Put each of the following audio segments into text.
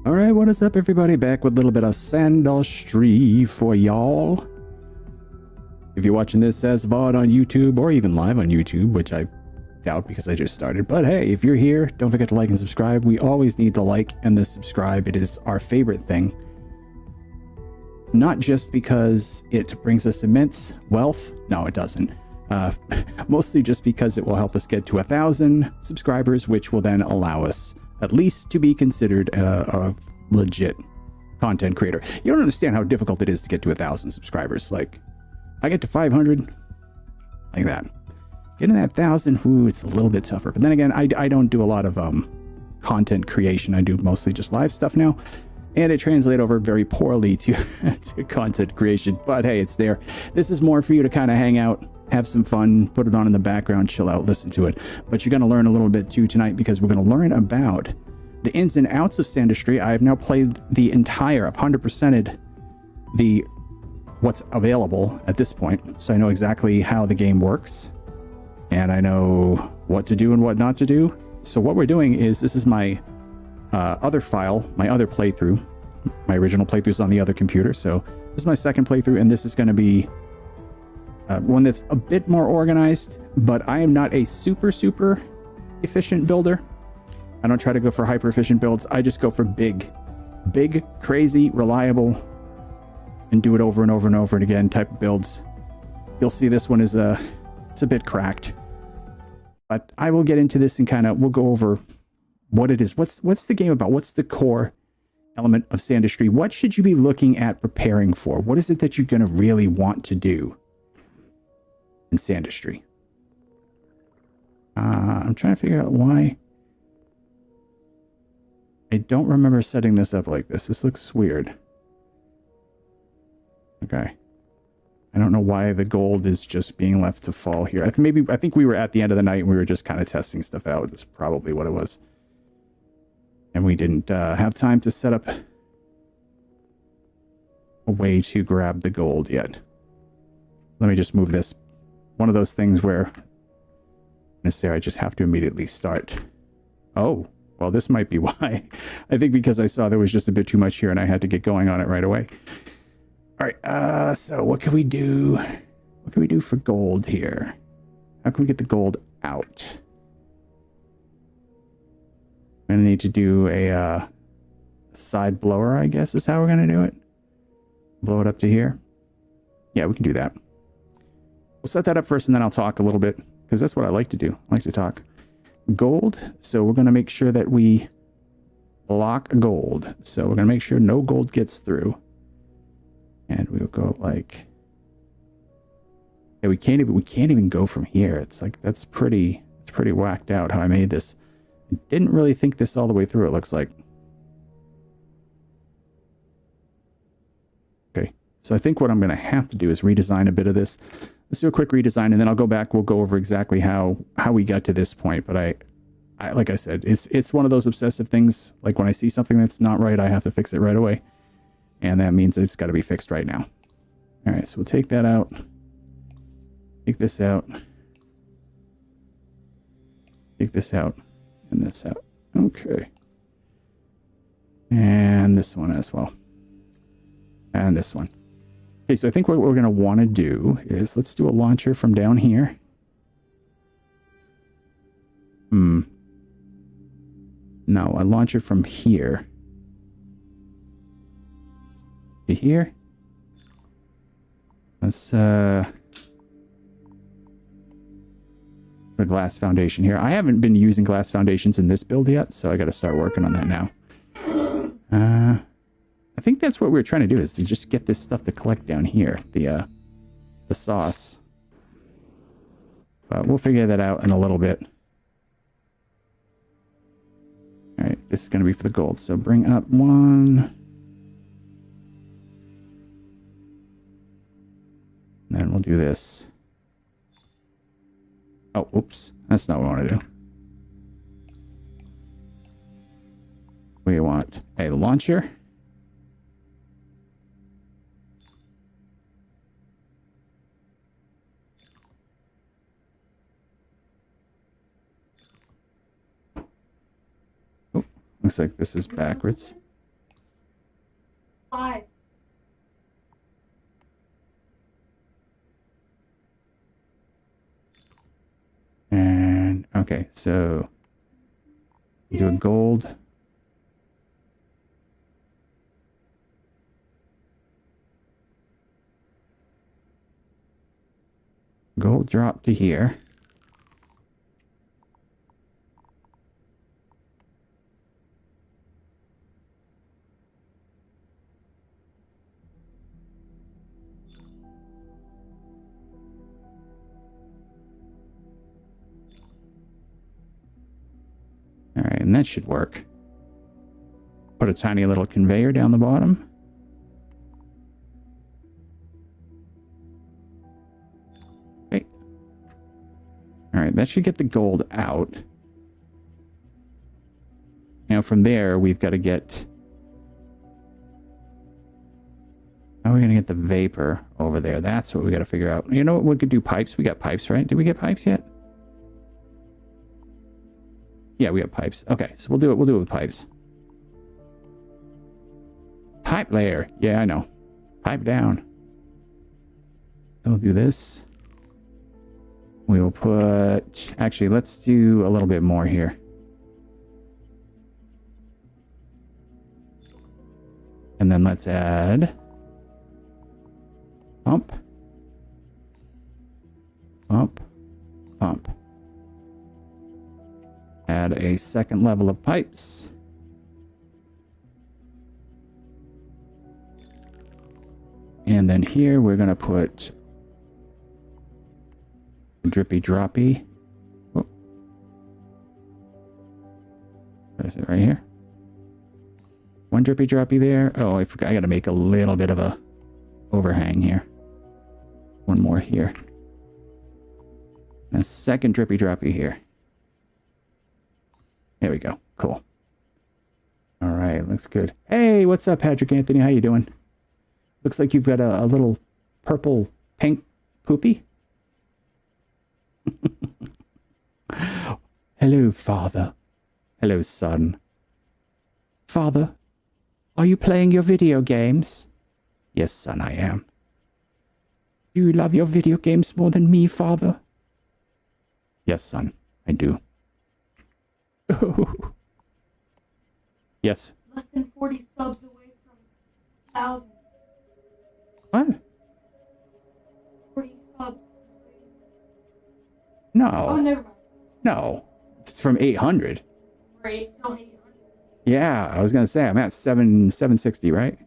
Alright, what is up everybody? Back with a little bit of Sandustry for y'all. If you're watching this as VOD on YouTube or even live on YouTube, which I doubt because I just started. But hey, if you're here, don't forget to like and subscribe. We always need the like and the subscribe. It is our favorite thing. Not just because it brings us immense wealth. No, it doesn't. Mostly just because it will help us get to 1,000 subscribers, which will then allow us at least to be considered a legit content creator. You don't understand how difficult it is to get to 1,000 subscribers. Like, I get to 500, like that. Getting that 1,000, ooh, it's a little bit tougher. But then again, I don't do a lot of content creation. I do mostly just live stuff now. And it translates over very poorly to, to content creation. But hey, it's there. This is more for you to kind of hang out, have some fun, put it on in the background, chill out, listen to it. But you're going to learn a little bit too tonight because we're going to learn about the ins and outs of Sandustry. I have now played the entire, I've 100%ed the what's available at this point. So I know exactly how the game works and I know what to do and what not to do. So what we're doing is, this is my other file, my other playthrough. My original playthrough's on the other computer. So this is my second playthrough and this is going to be one that's a bit more organized, but I am not a super efficient builder. I don't try to go for hyper efficient builds. I just go for big, crazy, reliable, and do it over and over and over and again type of builds. You'll see this one is it's a bit cracked, but I will get into this and we'll go over what it is. What's the game about? What's the core element of Sandustry? What should you be looking at preparing for? What is it that you're going to really want to do in Sandustry? I'm trying to figure out why I don't remember setting this up like this. This looks weird. Okay. I don't know why the gold is just being left to fall here. I think we were at the end of the night and we were just kind of testing stuff out. That's probably what it was. And we didn't have time to set up a way to grab the gold yet. Let me just move this. One of those things where I just have to immediately start. Oh, well, this might be why. I think because I saw there was just a bit too much here and I had to get going on it right away. All right, so what can we do? What can we do for gold here? How can we get the gold out? I'm going to need to do a side blower, I guess is how we're going to do it. Blow it up to here. Yeah, we can do that. We'll set that up first and then I'll talk a little bit because that's what I like to do. I like to talk. Gold. So we're going to make sure that we block gold. So we're going to make sure no gold gets through. And we'll go like, yeah, we can't even go from here. It's like, it's pretty whacked out how I made this. I didn't really think this all the way through, it looks like. Okay, so I think what I'm going to have to do is redesign a bit of this. Let's do a quick redesign, and then I'll go back. We'll go over exactly how we got to this point. But I like I said, it's one of those obsessive things. Like when I see something that's not right, I have to fix it right away. And that means it's got to be fixed right now. All right, so we'll take that out. Take this out. Take this out. And this out. Okay. And this one as well. And this one. Okay, so I think what we're going to want to do is let's do a launcher from down here. No, a launcher from here. To here. Let's a glass foundation here. I haven't been using glass foundations in this build yet, so I got to start working on that now. I think that's what we're trying to do, is to just get this stuff to collect down here, the sauce. But we'll figure that out in a little bit. All right, this is going to be for the gold. So bring up one. And then we'll do this. Oh, oops. That's not what I want to do. We want a launcher. Oh, looks like this is backwards. Okay, so do a gold. Gold drop to here. All right, and that should work. Put a tiny little conveyor down the bottom. Okay. All right, that should get the gold out. Now from there, we've got to get... How are we going to get the vapor over there? That's what we got to figure out. You know what? We could do pipes. We got pipes, right? Did we get pipes yet? Yeah, we have pipes. Okay, so we'll do it. We'll do it with pipes. Pipe layer. Yeah, I know. Pipe down. So we'll do this. We will put... Actually, let's do a little bit more here. And then let's add... Pump. Pump. Pump. Add a second level of pipes. And then here we're going to put a drippy droppy. Oh. Is it right here? One drippy droppy there. Oh, I forgot. I got to make a little bit of a overhang here. One more here. And a second drippy droppy here. There we go. Cool. All right, looks good. Hey, what's up, Patrick Anthony? How you doing? Looks like you've got a little purple pink poopy. Hello, father. Hello, son. Father, are you playing your video games? Yes, son, I am. Do you love your video games more than me, father? Yes, son, I do. Yes. Less than 40 subs away from 1,000. What? 40 subs. No. Oh, never mind. No. It's from 800. Right, till 800. Yeah, I was going to say, I'm at 760, right?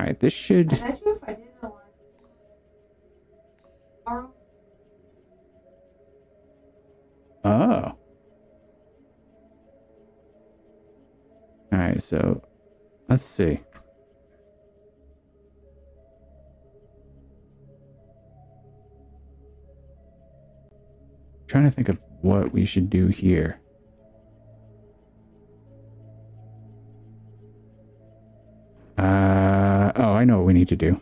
All right, this should... I bet you if I did it a lot tomorrow. Oh. All right, so let's see. Trying to think of what we should do here. Oh, I know what we need to do.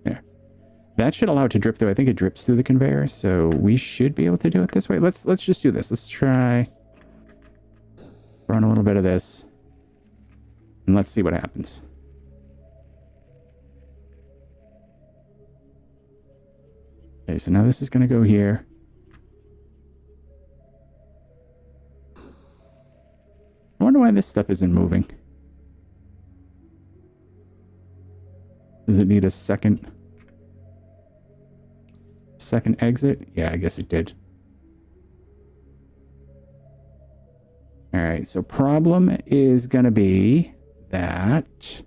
There. That should allow it to drip through. I think it drips through the conveyor, so we should be able to do it this way. Let's just do this. Let's try run a little bit of this, and let's see what happens. Okay, so now this is going to go here. I wonder why this stuff isn't moving. Does it need a second exit? Yeah, I guess it did. All right, so problem is going to be that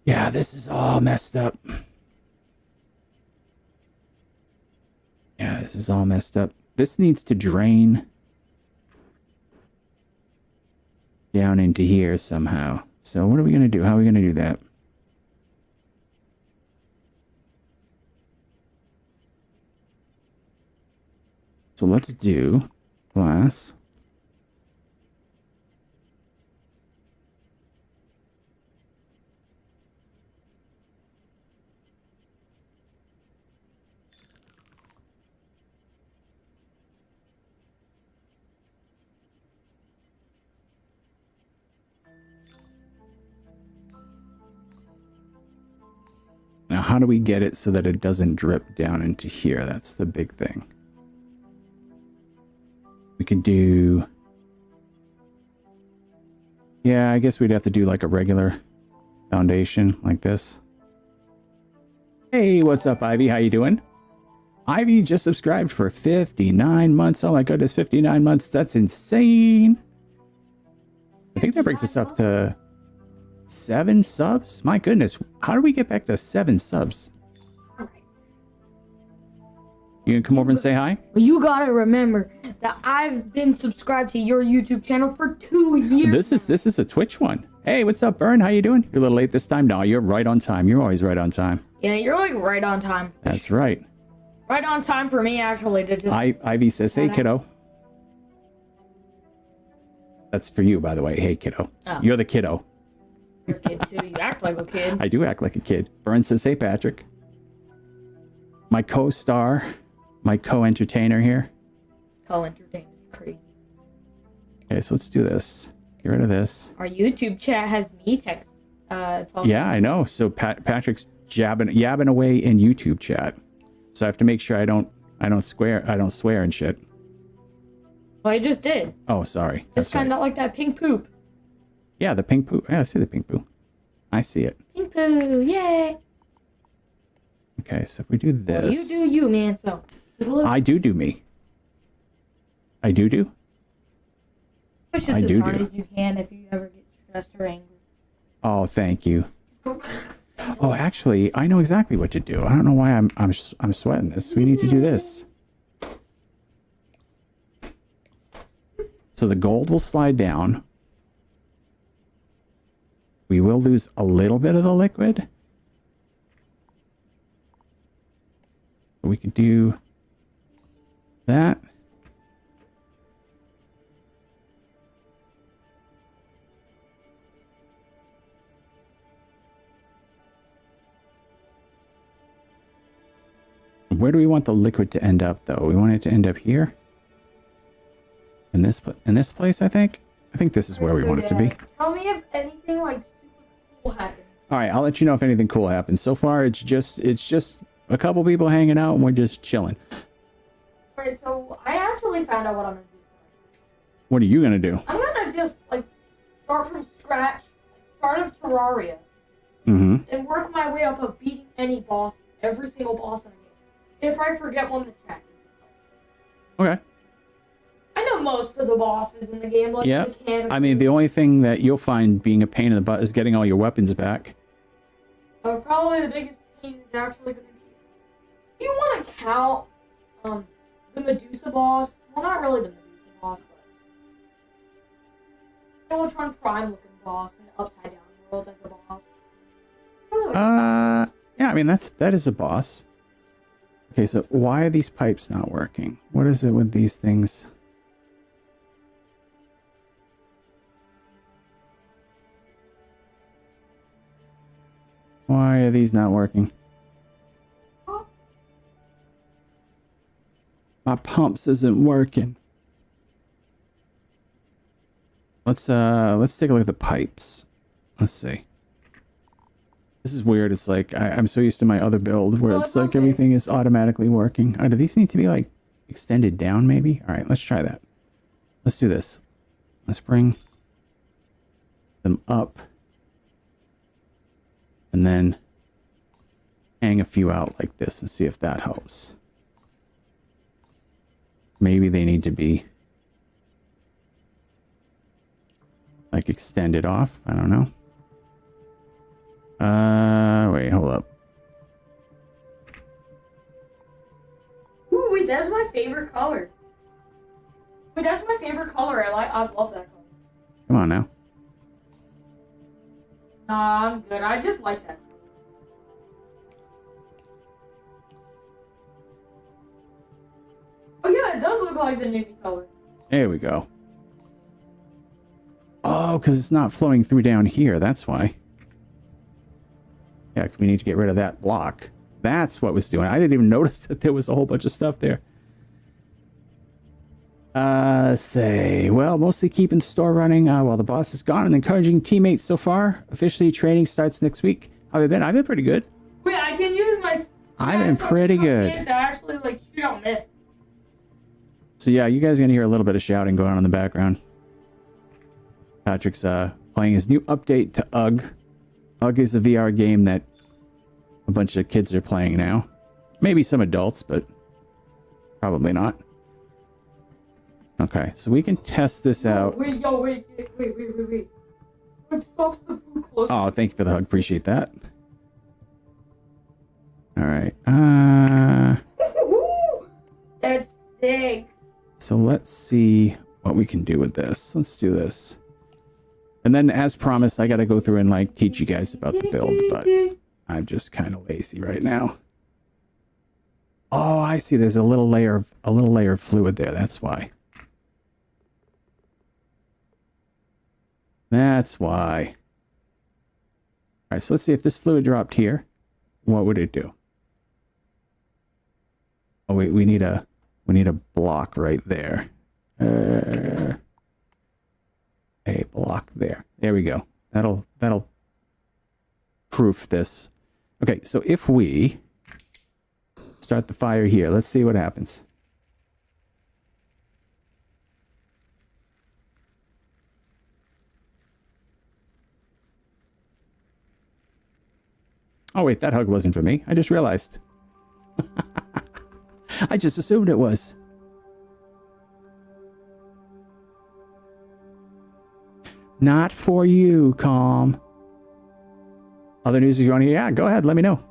yeah, this is all messed up. Yeah, this is all messed up. This needs to drain down into here somehow. So what are we going to do? How are we going to do that? So let's do glass. how do we get it so that it doesn't drip down into here? That's the big thing. We could do... Yeah, I guess we'd have to do like a regular foundation like this. Hey, what's up, Ivy? How you doing? Ivy just subscribed for 59 months. Oh my goodness, 59 months. That's insane. I think that brings us up to 7 subs. My goodness, how do we get back to 7 subs? You gonna come over and say hi? Well, you gotta remember that I've been subscribed to your YouTube channel for 2 years. This is a Twitch one. Hey, what's up, Bern? How you doing? You're a little late this time. No, you're right on time. You're always right on time. Yeah, you're like right on time. That's right. Right on time for me, actually, to just... Ivy says, hey, kiddo. That's for you, by the way. Hey, kiddo. Oh. You're the kiddo. You're a kid, too. You act like a kid. I do act like a kid. Bern says, hey, Patrick. My co-star, my co-entertainer here. Co-entertainer. Crazy. Okay, so let's do this. Get rid of this. Our YouTube chat has me text. Yeah, I know. So Patrick's yabbing away in YouTube chat. So I have to make sure I don't swear and shit. Well, I just did. Oh, sorry. Just kind of like that pink poop. Yeah, the pink poo. Yeah, I see the pink poo. I see it. Pink poo, yay! Okay, so if we do this... Well, you do you, man, so... I do me. I do? Push this as hard as you can if you ever get stressed or angry. Oh, thank you. Oh, actually, I know exactly what to do. I don't know why I'm sweating this. We need to do this. So the gold will slide down. We will lose a little bit of the liquid. We could do that. Where do we want the liquid to end up, though? We want it to end up here. In this place, I think. I think this is where we want it to be. Tell me if anything like super cool happens. All right, I'll let you know if anything cool happens. So far, it's just a couple people hanging out and we're just chilling. Alright, so I actually found out what I'm gonna do. What are you gonna do? I'm gonna just like start from scratch, start of Terraria, and work my way up of beating any boss, every single boss in the game. If I forget one, the chat. Okay. I know most of the bosses in the game. Like Yeah. I mean, the only thing that you'll find being a pain in the butt is getting all your weapons back. Probably the biggest pain is actually gonna be. Do you want to count the Medusa boss? Well, not really the Medusa boss, but Skeletron Prime looking boss in the Upside Down world as a boss. Really Yeah, I mean that is a boss. Okay, so why are these pipes not working? What is it with these things? Why are these not working? My pumps isn't working. Let's take a look at the pipes. Let's see. This is weird. It's like I'm so used to my other build where it's like everything is automatically working. Oh, do these need to be like extended down maybe? All right, let's try that. Let's do this. Let's bring them up. And then hang a few out like this and see if that helps. Maybe they need to be like extended off. I don't know. Wait, hold up. Ooh, wait, that's my favorite color. Wait, that's my favorite color. I love that color. Come on now. Nah, I'm good. I just like that. Oh yeah, it does look like the navy color. There we go. Oh, because it's not flowing through down here. That's why. Yeah, we need to get rid of that block. That's what was doing. I didn't even notice that there was a whole bunch of stuff there. Say, well, mostly keeping the store running while the boss is gone and encouraging teammates so far. Officially, training starts next week. How have you been? I've been pretty good. Wait, can you I've been pretty good. To actually like shoot out mist. So yeah, you guys are gonna hear a little bit of shouting going on in the background. Patrick's playing his new update to UG. UG is a VR game that a bunch of kids are playing now. Maybe some adults, but probably not. Okay, so we can test this out. Wait. It sucks the food close. Oh, thank you for the hug. Appreciate that. All right. That's sick. So let's see what we can do with this. Let's do this. And then as promised, I got to go through and like teach you guys about the build, but I'm just kind of lazy right now. Oh, I see. There's a little layer of fluid there. That's why. That's why. All right, so let's see if this fluid dropped here. What would it do? Oh wait, we need a block right there. A block there. There we go. That'll proof this. Okay, so if we start the fire here, let's see what happens. Oh wait, that hug wasn't for me. I just realized. I just assumed it was. Not for you, Calm. Other news you want to hear? Yeah, go ahead, let me know.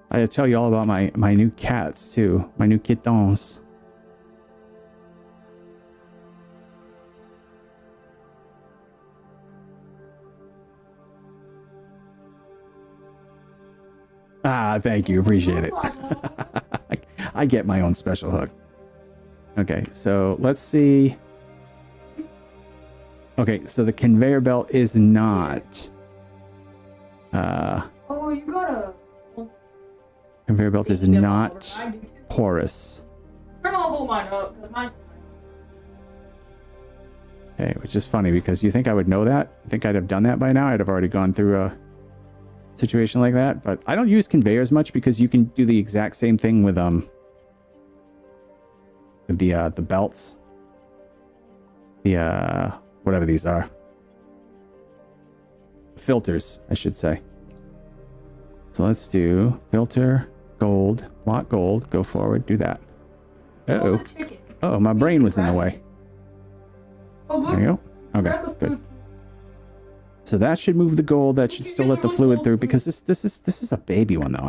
I gotta tell you all about my new cats too. My new kittens. Ah, thank you. Appreciate it. I get my own special hug. Okay, so let's see. Okay, so the conveyor belt is not. Oh, you gotta. Conveyor belt is not porous. Turn all mine up, because mine's. Okay, which is funny because you think I would know that? You think I'd have done that by now? I'd have already gone through a situation like that, but I don't use conveyors much because you can do the exact same thing with the belts, the whatever these are, filters I should say. So let's do filter gold, lock gold, go forward, do that. Oh, my brain was in the way. There you go. Okay, good. So that should move the gold. That should still let the fluid through because this is a baby one though.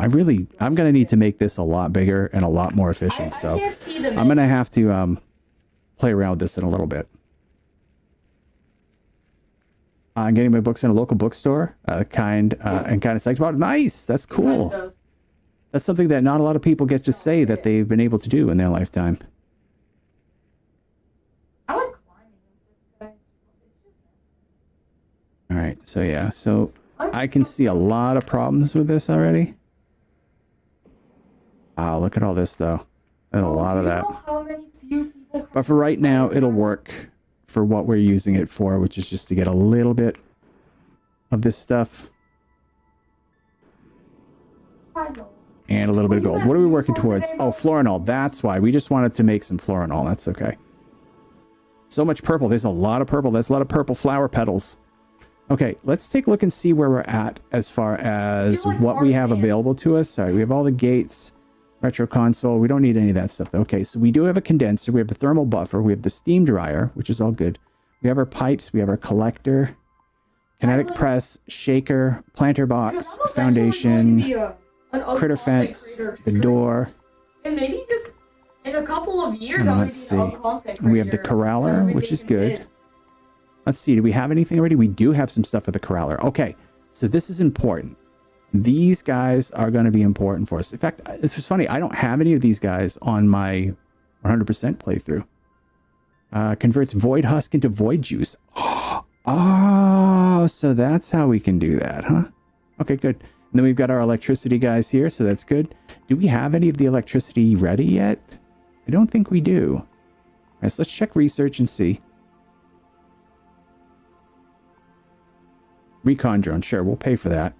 I'm gonna need to make this a lot bigger and a lot more efficient. So I'm gonna have to play around with this in a little bit. I'm getting my books in a local bookstore. Kind of psyched about it. Nice. That's cool. That's something that not a lot of people get to say that they've been able to do in their lifetime. All right, so yeah, so I can see a lot of problems with this already. Wow, look at all this though. There's a lot of that. But for right now, it'll work for what we're using it for, which is just to get a little bit of this stuff. And a little bit of gold. What are we working towards? Oh, florinol. That's why. We just wanted to make some florinol. That's okay. So much purple. There's a lot of purple. There's a lot of purple flower petals. Okay, let's take a look and see where we're at as far as what we have available to us. Sorry, we have all the gates, retro console. We don't need any of that stuff. Okay, so we do have a condenser. We have the thermal buffer. We have the steam dryer, which is all good. We have our pipes. We have our collector, kinetic press, shaker, planter box, foundation, critter fence, the door. And maybe just in a couple of years, and let's see. We have the corraller, which is good. Let's see, do we have anything already? We do have some stuff for the corraller. Okay, so this is important. These guys are going to be important for us. In fact, this was funny. I don't have any of these guys on my 100% playthrough. Converts void husk into void juice. Oh, so that's how we can do that, huh? Okay, good. And then we've got our electricity guys here, so that's good. Do we have any of the electricity ready yet? I don't think we do. All right, so let's check research and see. Recon drone, sure, we'll pay for that.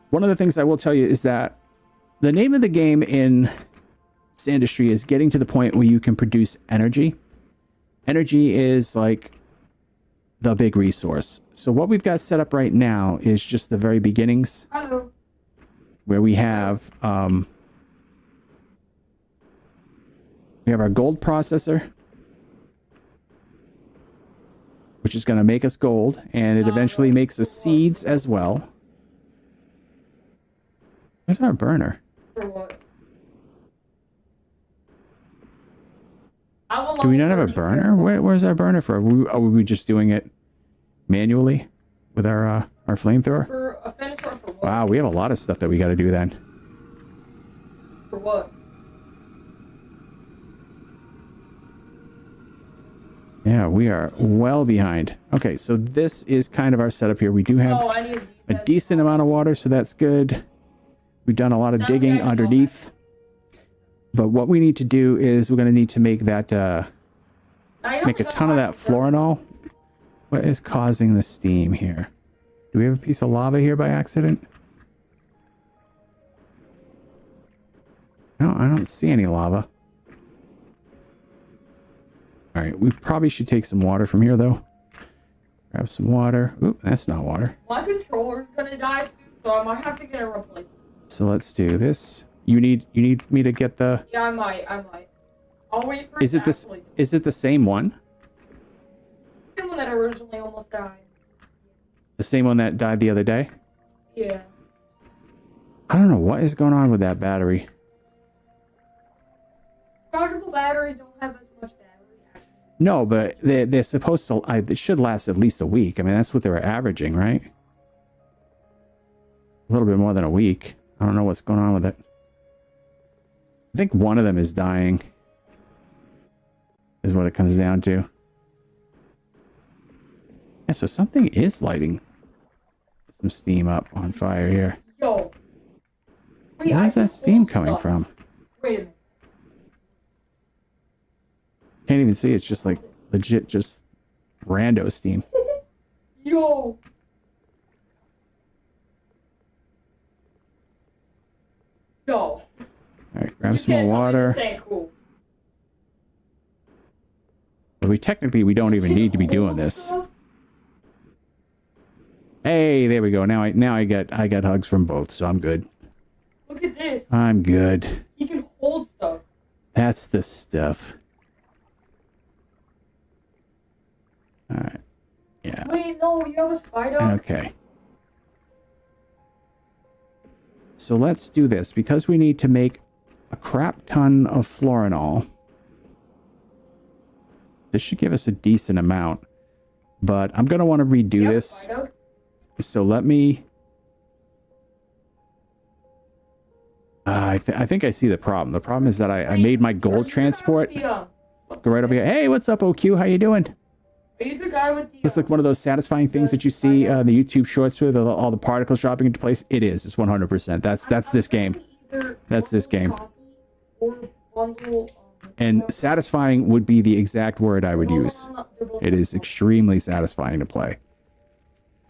One of the things I will tell you is that the name of the game in Sandustry is getting to the point where you can produce energy. Energy is like the big resource. So what we've got set up right now is just the very beginnings. Hello. Where we have our gold processor, which is going to make us gold, and it eventually makes us seeds as well. Where's our burner? For what? Do we not have a burner? Where's our burner for? Are we just doing it manually with our flamethrower? For a finish or for what? Wow, we have a lot of stuff that we got to do then. For what? Yeah, we are well behind. Okay, so this is kind of our setup here. We do have a decent amount of water, so that's good. We've done a lot of digging underneath. But what we need to do is we're going to need to make that, make a ton of that florinol. What is causing the steam here? Do we have a piece of lava here by accident? No, I don't see any lava. All right, we probably should take some water from here, though. Grab some water. Oop, that's not water. My controller's gonna die soon, so I might have to get a replacement. So let's do this. You need me to get the... Yeah, I might. I'll wait for Is it the same one? The same one that originally almost died. The same one that died the other day? Yeah. I don't know what is going on with that battery. Chargeable batteries don't have as much battery action. No, but they're supposed to... it should last at least a week. I mean, that's what they were averaging, right? A little bit more than a week. I don't know what's going on with it. I think one of them is dying. Is what it comes down to. Yeah, so something is lighting some steam up on fire here. Yo. Wait, where's that steam coming from? Wait a minute. Can't even see. It's just like legit just rando steam. Yo. Yo. Alright, grab some more water. This ain't cool. But we don't even need to be doing this. Stuff? Hey, there we go. Now I got hugs from both, so I'm good. Look at this. I'm good. You can hold stuff. That's the stuff. Alright. Yeah. Wait, no, you have a spider? Okay. So let's do this. Because we need to make a crap ton of florinol. This should give us a decent amount. But I'm going to want to redo this. Spider? So let me... I think I see the problem. The problem is that I made my gold transport. Go right over here. Hey, what's up, OQ? How you doing? Are you the guy with the... It's like one of those satisfying things that you see the YouTube shorts with all the particles dropping into place. It is. It's 100%. That's this game. That's this game. And satisfying would be the exact word I would use. It is extremely satisfying to play.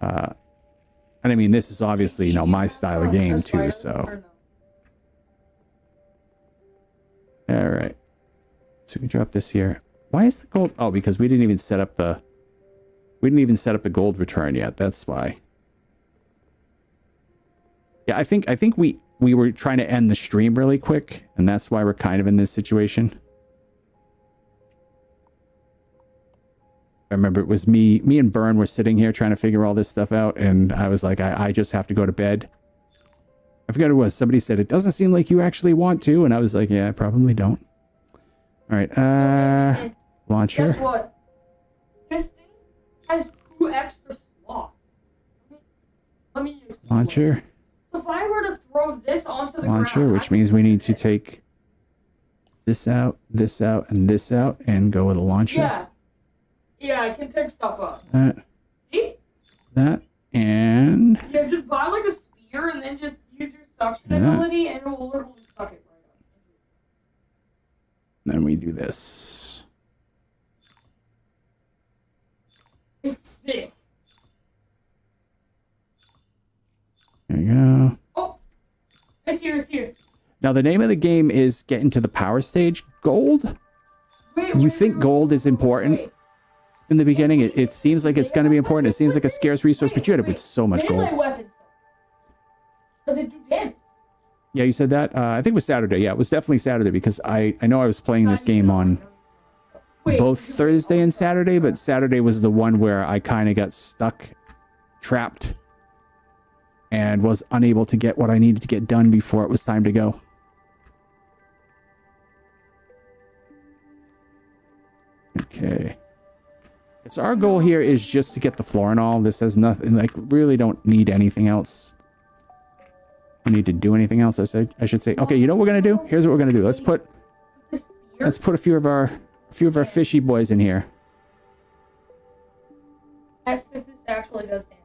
And I mean, this is obviously, my style of game too, so. All right. So we drop this here. Why is the gold? Oh, because we didn't even set up the gold return yet. That's why. Yeah, I think we were trying to end the stream really quick, and that's why we're kind of in this situation. I remember it was me and Byrne were sitting here trying to figure all this stuff out, and I was like, I just have to go to bed. I forgot who it was. Somebody said, it doesn't seem like you actually want to, and I was like, yeah, I probably don't. All right, launcher. Guess what? This thing has 2 extra slots. Let me use launcher. So if I were to throw this onto the launcher, ground, which means we need to take this out, and this out, and go with a launcher. Yeah. Yeah, I can pick stuff up. That. See? That, and... Yeah, just buy like a spear and then just use your suction ability and it will literally suck it right up. Then we do this. It's sick. There you go. Now, the name of the game is getting to the power stage. Gold? You think gold is important? In the beginning, it seems like it's going to be important. It seems like a scarce resource, but you end up with so much gold. Does it do damage? Yeah, you said that? I think it was Saturday. Yeah, it was definitely Saturday because I know I was playing this game on both Thursday and Saturday, but Saturday was the one where I kind of got stuck, trapped, and was unable to get what I needed to get done before it was time to go. Okay. So our goal here is just to get the floor and all. This has nothing, like, really don't need anything else. We need to do anything else, I should say. Okay, you know what we're gonna do? Here's what we're gonna do. Let's put a few of our fishy boys in here. As if this actually does damage.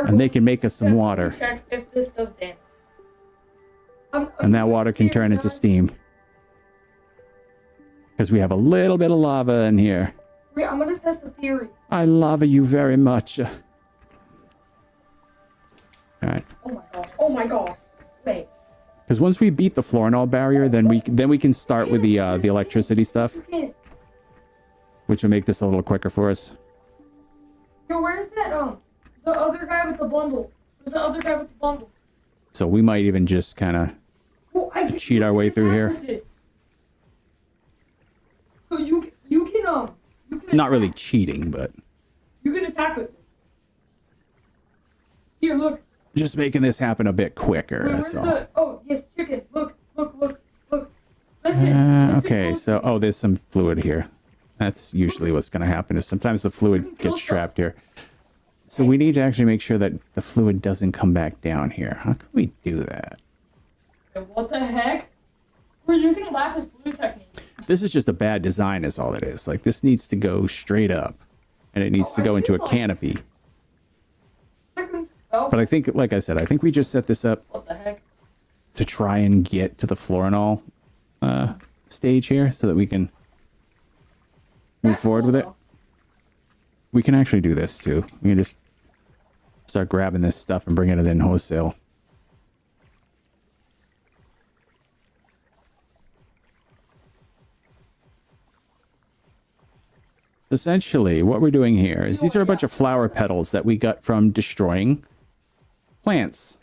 And they can make us some water. Check if this does damage. And that water can turn into steam. Because we have a little bit of lava in here. Wait, I'm gonna test the theory. I love you very much. Alright. Oh my gosh. Oh my gosh. Wait. Because once we beat the floor and all barrier, then we can start with the electricity stuff. Which will make this a little quicker for us. Yo, where's that, the other guy with the bundle? Where's the other guy with the bundle? So we might even just kind of cheat our way through here. So you can Not really cheating, but you can attack with this. Here, look. Just making this happen a bit quicker, that's all. Oh, yes, chicken. Look. Listen. Okay, so, oh, there's some fluid here. That's usually what's going to happen, is sometimes the fluid gets trapped here. So we need to actually make sure that the fluid doesn't come back down here. How can we do that? What the heck? We're using lapis blue technique. This is just a bad design is all it is. Like, this needs to go straight up. And it needs to go into a canopy. But I think, like I said, I think we just set this up to try and get to the floor and all stage here so that we can move forward with it. We can actually do this too. We can just start grabbing this stuff and bringing it in wholesale. Essentially, what we're doing here is these are a bunch of flower petals that we got from destroying plants.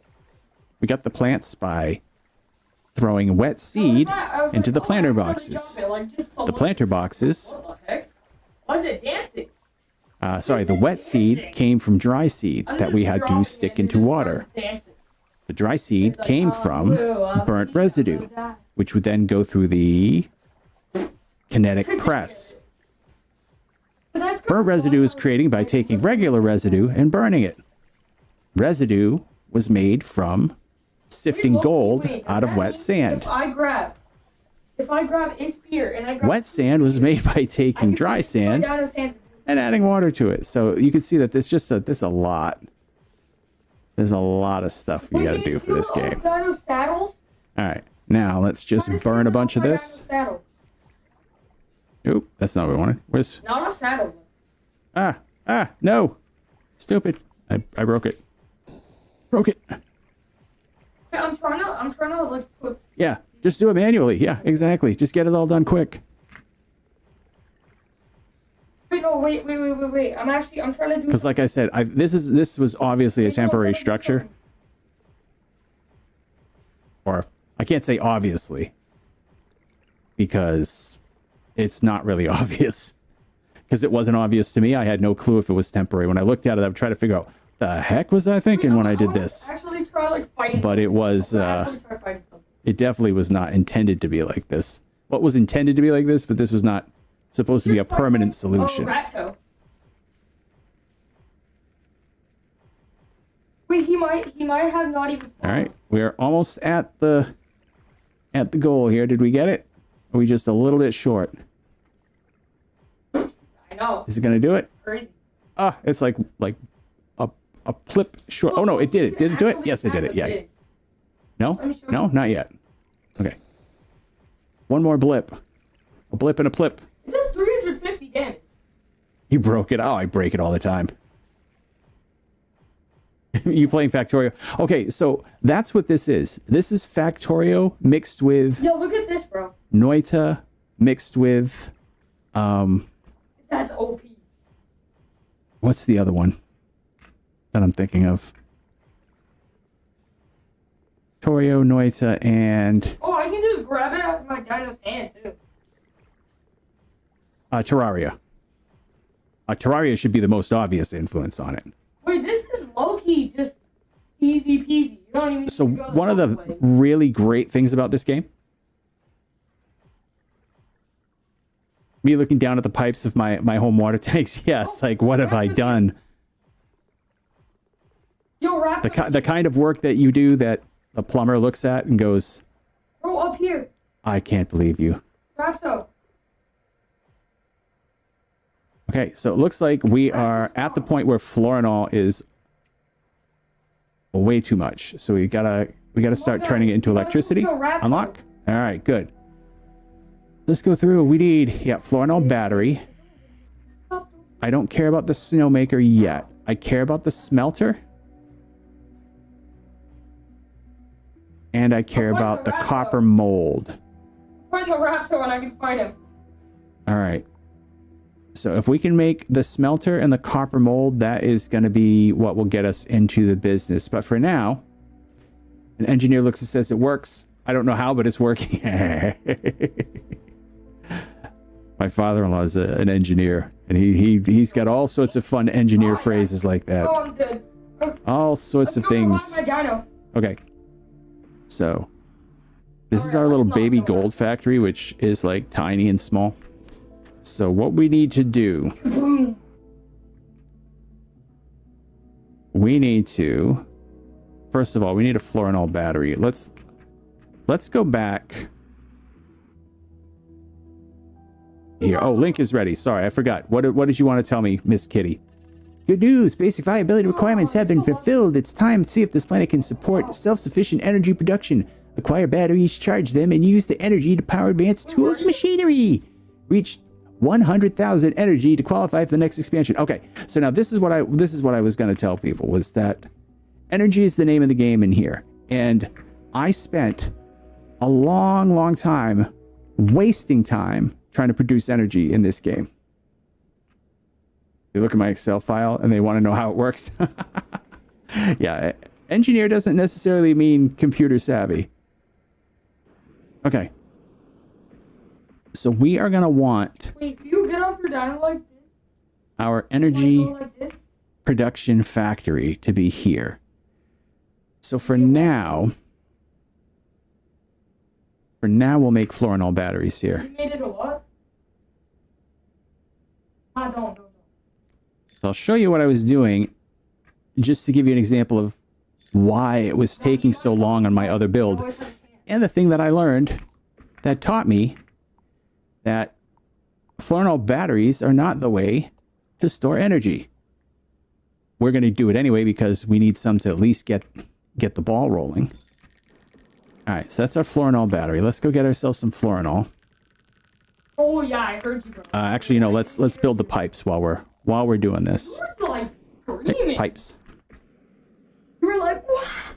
We got the plants by throwing wet seed into the planter boxes. The planter boxes... Why is it dancing? Sorry, the wet seed came from dry seed that we had to stick into water. The dry seed came from burnt residue, which would then go through the kinetic press. Burnt residue is created by taking regular residue and burning it. Residue was made from sifting gold out of wet sand. If I grab a spear and I grab wet sand was made by taking dry sand and adding water to it. So you can see that there's just there's a lot of stuff we gotta do for this game. Alright, now let's just burn a bunch of this. Oop, that's not what we wanted. Where's... Not enough saddles. No! Stupid. I broke it. Broke it. I'm trying to like put... Yeah, just do it manually. Yeah, exactly. Just get it all done quick. Wait. I'm trying to do... Because like I said, this was obviously a temporary structure. Or, I can't say obviously. Because it's not really obvious. Because it wasn't obvious to me. I had no clue if it was temporary. When I looked at it, I would try to figure out, the heck was I thinking when I did this? Actually try like fighting. But it was, it definitely was not intended to be like this. What was intended to be like this, but this was not supposed to be a permanent solution. Wait, he might have not even spawned. All right, we're almost at the goal here. Did we get it? Or are we just a little bit short? I know. Is it gonna do it? Crazy. It's like a plip short. Oh no, it did it. Did it do it? Yes, it did it. Yeah. No? No, not yet. Okay. One more blip. A blip and a plip. It does 350 damage. You broke it. Oh, I break it all the time. You playing Factorio? Okay, so that's what this is. This is Factorio mixed with... Yo, look at this, bro. Noita mixed with... That's OP. What's the other one that I'm thinking of? Factorio, Noita, and... Oh, I can just grab it out of my dino's hand, too. Terraria. Terraria should be the most obvious influence on it. Wait, this is low-key just easy peasy. You don't even... So one of the really great things about this game, me looking down at the pipes of my home water tanks, yeah, it's like, what have I done? Yo, The kind of work that you do that the plumber looks at and goes, bro, up here. I can't believe you. Rapso. Okay, so it looks like we are at the point where Florinol is way too much. So we gotta start turning it into electricity. Unlock. All right, good. Let's go through. We need, Florinol battery. I don't care about the snowmaker yet. I care about the smelter. And I care about the copper mold. Find the raptor and I can fight him. All right. So if we can make the smelter and the copper mold, that is going to be what will get us into the business. But for now, an engineer looks and says it works. I don't know how, but it's working. My father-in-law is an engineer, and he's got all sorts of fun engineer phrases like that. Oh, I'm dead. All sorts of things. Okay. So this is our little baby gold factory, which is like tiny and small. So what we need to do, we need to, first of all, we need a Florinol battery. Let's go back here. Oh, Link is ready. Sorry, I forgot. What did you want to tell me, Miss Kitty? Good news. Basic viability requirements have been fulfilled. It's time to see if this planet can support self-sufficient energy production. Acquire batteries, charge them, and use the energy to power advanced tools and machinery. Reach 100,000 energy to qualify for the next expansion. Okay, so now this is what I was going to tell people, was that energy is the name of the game in here. And I spent a long time wasting time trying to produce energy in this game. They look at my Excel file and they want to know how it works. Yeah, engineer doesn't necessarily mean computer savvy. Okay. So we are going to want... Wait, do you get off your dino like this? Our energy production factory to be here. So for now we'll make Florinol batteries here. You made it a what? Don't. So I'll show you what I was doing just to give you an example of why it was taking so long on my other build. And the thing that I learned that taught me that Florinol batteries are not the way to store energy. We're going to do it anyway because we need some to at least get the ball rolling. All right, so that's our Florinol battery. Let's go get ourselves some Florinol. Oh yeah, I heard you. Bro. Actually, you know, let's build the pipes while we're doing this. You were like screaming. Pipes. You were like, what?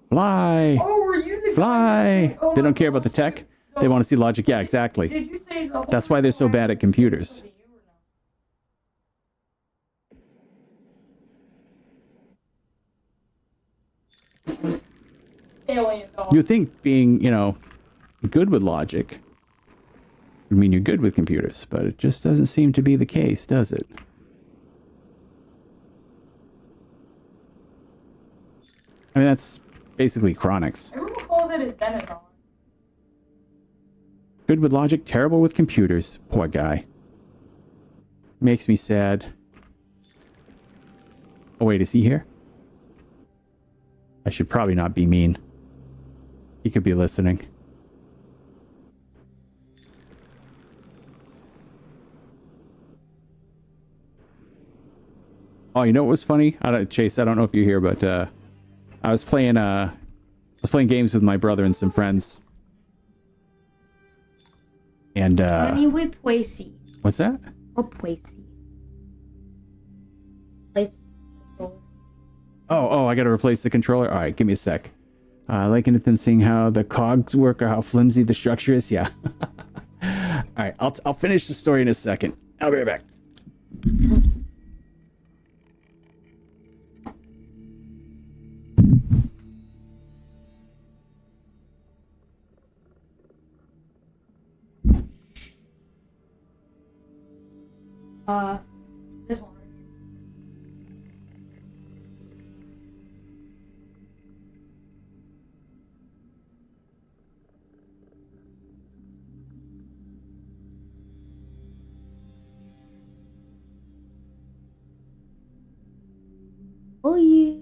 Fly. Oh, were you the Fly. Oh, they don't care about the tech. They want to see logic. Yeah, exactly. Did you say the That's why they're so bad at computers. Alien dog. You think being, you know, good with logic would mean you're good with computers, but it just doesn't seem to be the case, does it? I mean, that's basically Chronix. Everyone calls it a Xenodon. Good with logic, terrible with computers. Poor guy. Makes me sad. Oh, wait, is he here? I should probably not be mean. He could be listening. Oh, you know what was funny? Chase, I don't know if you're here, but I was playing games with my brother and some friends. And Anyway, Placey. what's that? Oh, Placey. Place. Oh, I got to replace the controller. All right, give me a sec. Liking at them seeing how the cogs work or how flimsy the structure is. Yeah. All right, I'll finish the story in a second. I'll be right back. This one. Oh yeah.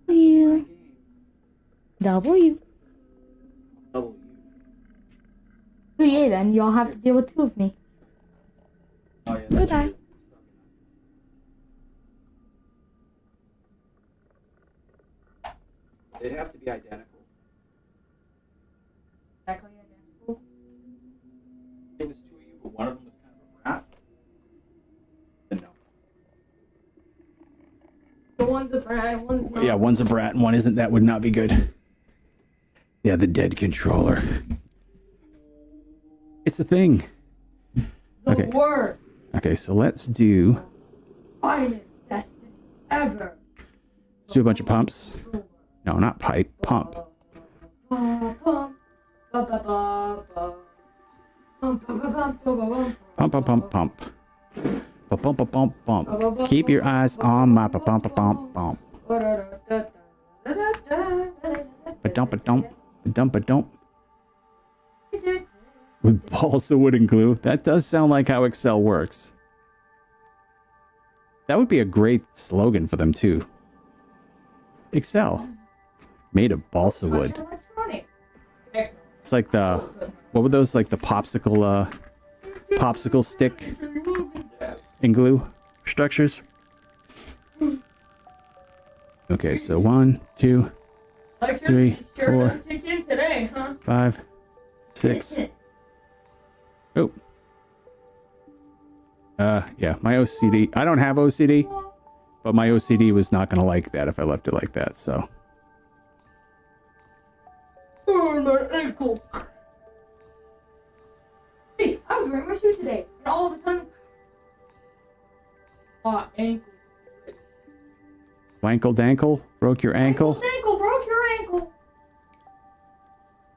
W. W. Oh yeah, then y'all have to deal with two of me. Oh, yeah, Goodbye. They'd have to be identical. Exactly identical. It was two of you, but one of them was kind of a brat. Then no. The one's a brat, one's not. Yeah, one's a brat and one isn't. That would not be good. Yeah, the dead controller. It's a thing. The worst. Okay, so let's do Finest destiny ever. a bunch of pumps. No, not pipe. Pump. Pump, pump, pump, pump. Pump, pump, pump, pump. Keep your eyes on my pump, pump, pump, pump. Ba-dump, ba-dump, ba-dump, ba-dump. With balsa wood and glue. That does sound like how Excel works. That would be a great slogan for them too. Excel. Made of balsa wood. It's like the, what were those, like the popsicle stick and glue structures? Okay, so 1, 2, 3, 4, 5, 6. Oh. Yeah, my OCD. I don't have OCD, but my OCD was not going to like that if I left it like that, so. Oh, my ankle. Hey, I was wearing my shoe today, and all of a sudden, my ankle. Wankle dankle? Broke your ankle? Dankle broke your ankle.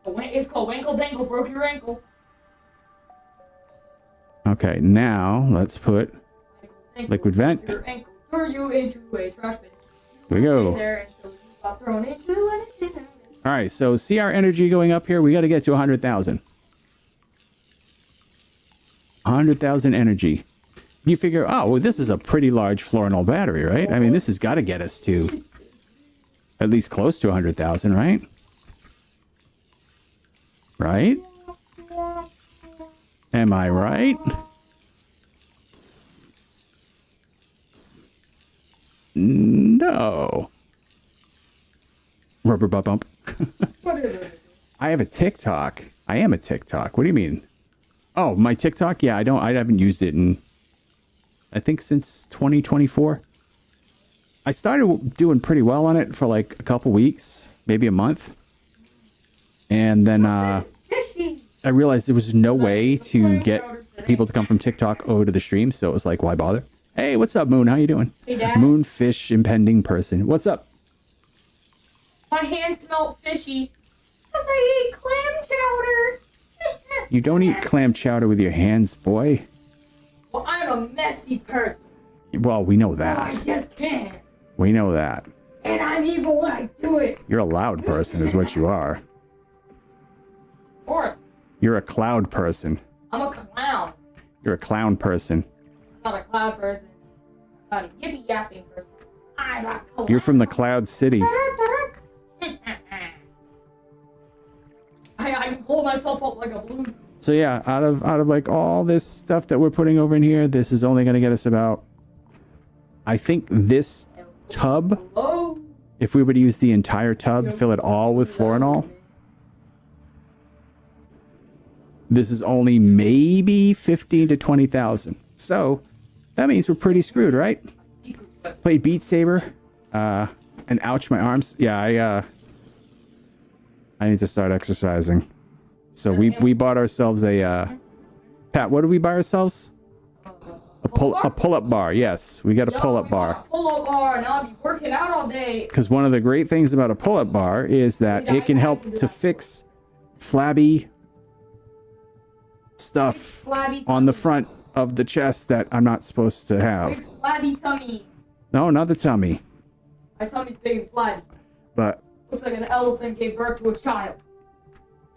It's called Wankle Dankle broke your ankle. Okay, now let's put liquid vent. Your ankle threw you into a trash bin. Here we go. There until you got thrown into it. All right, so see our energy going up here? We got to get to 100,000. 100,000 energy. You figure, oh, well, this is a pretty large Florinol battery, right? I mean, this has got to get us to at least close to 100,000, right? Right? Am I right? No. Rubber butt bump. I have a TikTok. I am a TikTok. What do you mean? Oh, my TikTok? Yeah, I haven't used it in, I think, since 2024. I started doing pretty well on it for like a couple weeks, maybe a month. And then I realized there was no way to get people to come from TikTok over to the stream, so it was like, why bother? Hey, what's up, Moon? How you doing? Hey, Dad. Moonfish impending person. What's up? My hand smelled fishy. Because I ate clam chowder. You don't eat clam chowder with your hands, boy. Well, I'm a messy person. Well, we know I that. just can't. We know that. And I'm evil when I do it. You're a loud person is what you are. Of course. You're a cloud person. I'm a clown. You're a clown person. I'm not a cloud person. I'm not a yippee yapping person. I'm a clown. You're from the Cloud City. I hold myself up like a balloon. So yeah, out of like all this stuff that we're putting over in here, this is only going to get us about, I think this tub, Hello? if we were to use the entire tub, fill it all with Florinol, this is only maybe 15 to 20,000. So that means we're pretty screwed, right? Played Beat Saber, and ouch, my arms. Yeah, I need to start exercising. So we bought ourselves a, Pat, what did we buy ourselves? A pull-up bar. Yes, we got a pull-up bar. Pull-up bar, and I'll be working out all day. Because one of the great things about a pull-up bar is that it can help to fix flabby stuff on the front of the chest that I'm not supposed to have. Big flabby tummy. No, not the tummy. My tummy's big and flabby. But looks like an elephant gave birth to a child.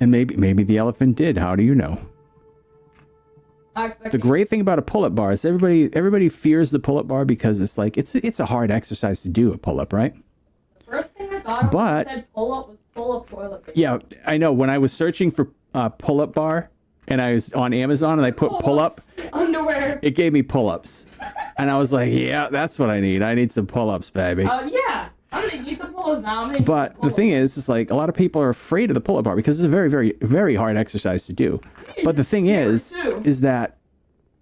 And maybe the elephant did. How do you know? The great thing about a pull-up bar is everybody fears the pull-up bar because it's like it's a hard exercise to do a pull-up, right? The first thing I thought of when I said pull-up was pull-up toilet paper. Yeah, I know. When I was searching for pull-up bar and I was on Amazon and I put pull-up underwear, it gave me pull-ups, and I was like, yeah, that's what I need. I need some pull-ups, baby. Yeah. I'm gonna use some pull-ups now. But the thing is like a lot of people are afraid of the pull-up bar because it's a very, very, very hard exercise to do. But the thing is that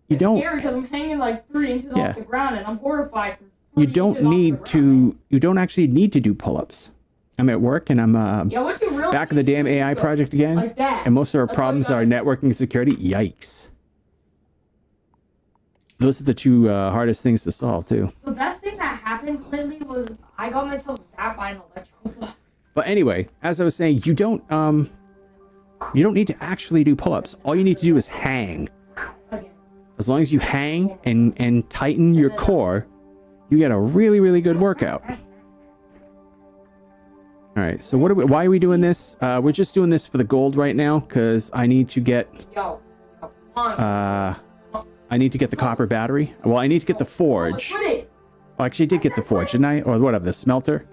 you don't. Scary because I'm hanging like 3 inches off the ground and I'm horrified. You don't need to. You don't actually need to do pull-ups. I'm at work and I'm back in the damn AI project again. Like that. And most of our problems are networking and security. Yikes. Those are the two hardest things to solve too. The best thing that happened lately was I got myself zapped by an electrical box. But anyway, as I was saying, you don't need to actually do pull-ups. All you need to do is hang. Again. As long as you hang and tighten your core, you get a really, really good workout. All right, so why are we doing this? We're just doing this for the gold right now because I need to get I need to get the copper battery. Well, I need to get the forge. Oh, actually, I did get the forge, didn't I? Or whatever, the smelter.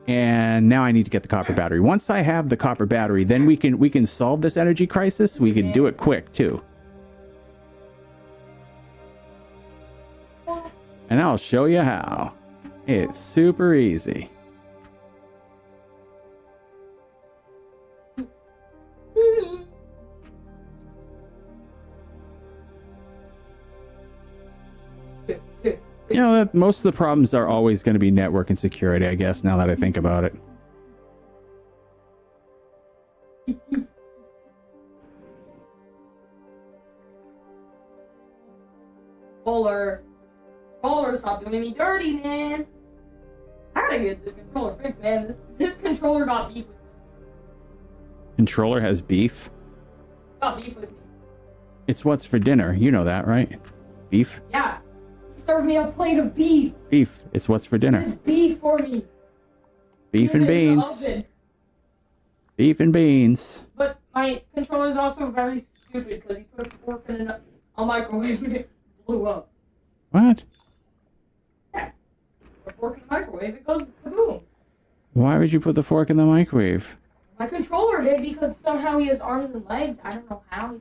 And now I need to get the copper battery. Once I have the copper battery, then we can solve this energy crisis. We can do it quick too. And I'll show you how. It's super easy. You know, most of the problems are always going to be network and security, I guess, now that I think about it. Controller, stop doing me dirty, man. I gotta get this controller fixed, man. This controller got beef with me. Controller has beef? Got beef with me. It's what's for dinner. You know that, right? Beef? Yeah. Serve me a plate of beef. Beef. It's what's for dinner. It's beef for me. Beef and beans. Beef and beans. But my controller is also very stupid because he put a fork in a microwave and it blew up. What? Yeah. A fork in the microwave, it goes kaboom. Why would you put the fork in the microwave? My controller did because somehow he has arms and legs. I don't know how.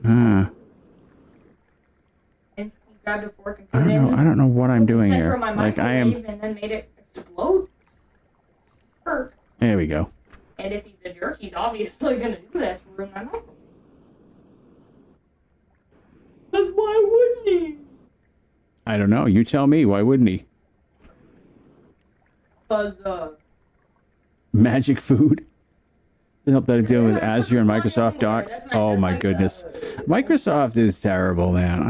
And he grabbed a fork and put it in. I don't know what I'm doing here. Like I am. And then made it explode. Hurt. There we go. And if he's a jerk, he's obviously gonna do that to ruin my microwave. Because why wouldn't he? I don't know. You tell me. Why wouldn't he? Because, magic food? Help that I'm dealing with Azure and Microsoft Docs. Oh my goodness. Microsoft is terrible, man.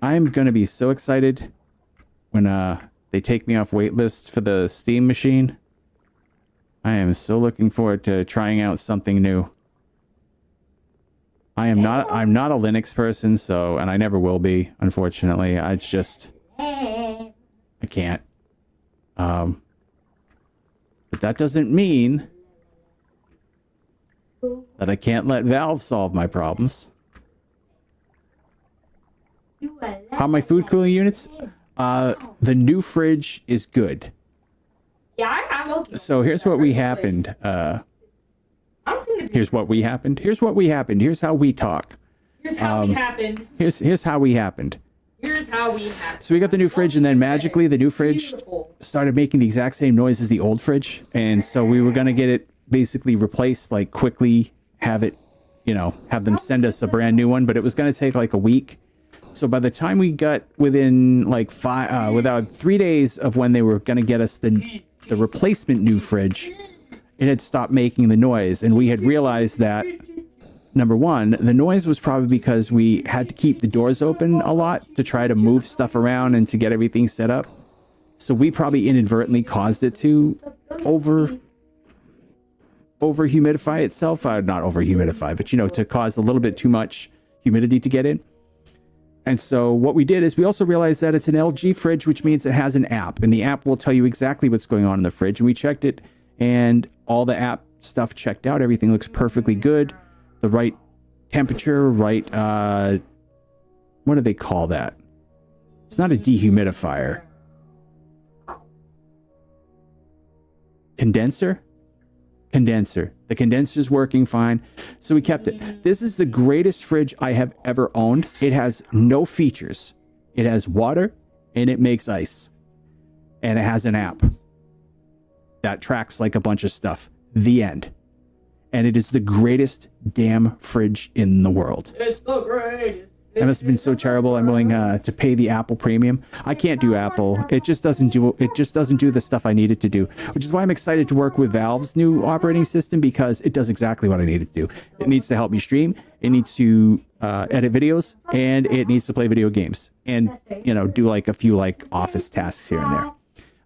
I'm going to be so excited when they take me off wait lists for the Steam machine. I am so looking forward to trying out something new. I'm not a Linux person, so, and I never will be, unfortunately. I can't. But that doesn't mean that I can't let Valve solve my problems. How are my food cooling units? The new fridge is good. Yeah, I'm okay. So here's what we happened. Here's what we happened. Here's what we happened. Here's how we talk. Here's how we happened. Here's how we happened. Here's how we happened. So we got the new fridge, and then magically the new fridge started making the exact same noise as the old fridge, and so we were gonna get it basically replaced, like quickly have it, you know, have them send us a brand new one, but it was going to take like a week. So by the time we got within like without 3 days of when they were going to get us the replacement new fridge, it had stopped making the noise. And we had realized that, number one, the noise was probably because we had to keep the doors open a lot to try to move stuff around and to get everything set up. So we probably inadvertently caused it to over humidify itself. Not over humidify, but, you know, to cause a little bit too much humidity to get in. And so what we did is we also realized that it's an LG fridge, which means it has an app, and the app will tell you exactly what's going on in the fridge. And we checked it, and all the app stuff checked out. Everything looks perfectly good. The right temperature, right, what do they call that? It's not a dehumidifier. Condenser. The condenser's working fine, so we kept it. This is the greatest fridge I have ever owned. It has no features. It has water and it makes ice, and it has an app that tracks like a bunch of stuff. The end. And it is the greatest damn fridge in the world. It's the greatest. That must have been so terrible. I'm willing to pay the Apple premium. I can't do Apple. It just doesn't do the stuff I need it to do, which is why I'm excited to work with Valve's new operating system, because it does exactly what I need it to do. It needs to help me stream. It needs to edit videos, and it needs to play video games, and, you know, do like a few like office tasks here and there.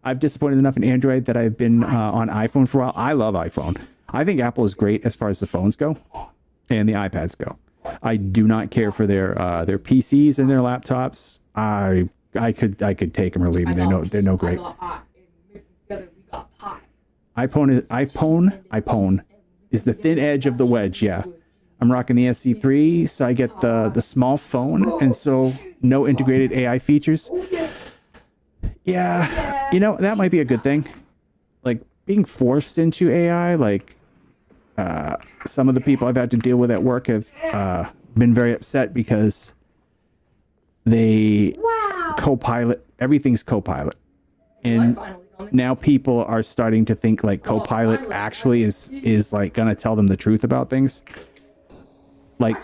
I've disappointed enough in Android that I've been on iPhone for a while. I love iPhone. I think Apple is great as far as the phones go and the iPads go. I do not care for their PCs and their laptops. I could take them or leave them. They're no great. iPhone is the thin edge of the wedge. Yeah, I'm rocking the SC3, so I get the small phone, and so no integrated AI features. Yeah, you know, that might be a good thing. Like being forced into AI, like. Some of the people I've had to deal with at work have been very upset because they Copilot, everything's Copilot. And now people are starting to think like Copilot actually is like going to tell them the truth about things. Like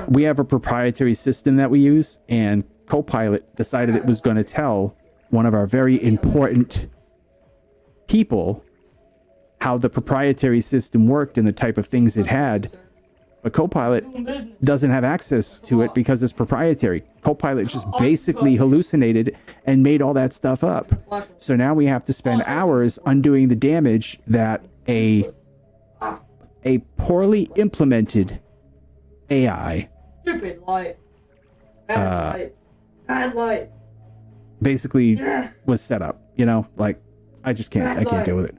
we have a proprietary system that we use, and Copilot decided it was going to tell one of our very important people how the proprietary system worked and the type of things it had, but Copilot doesn't have access to it because it's proprietary. Copilot just basically hallucinated and made all that stuff up. So now we have to spend hours undoing the damage that a poorly implemented AI stupid light. Bad light. Basically was set up, you know, like I can't deal with it.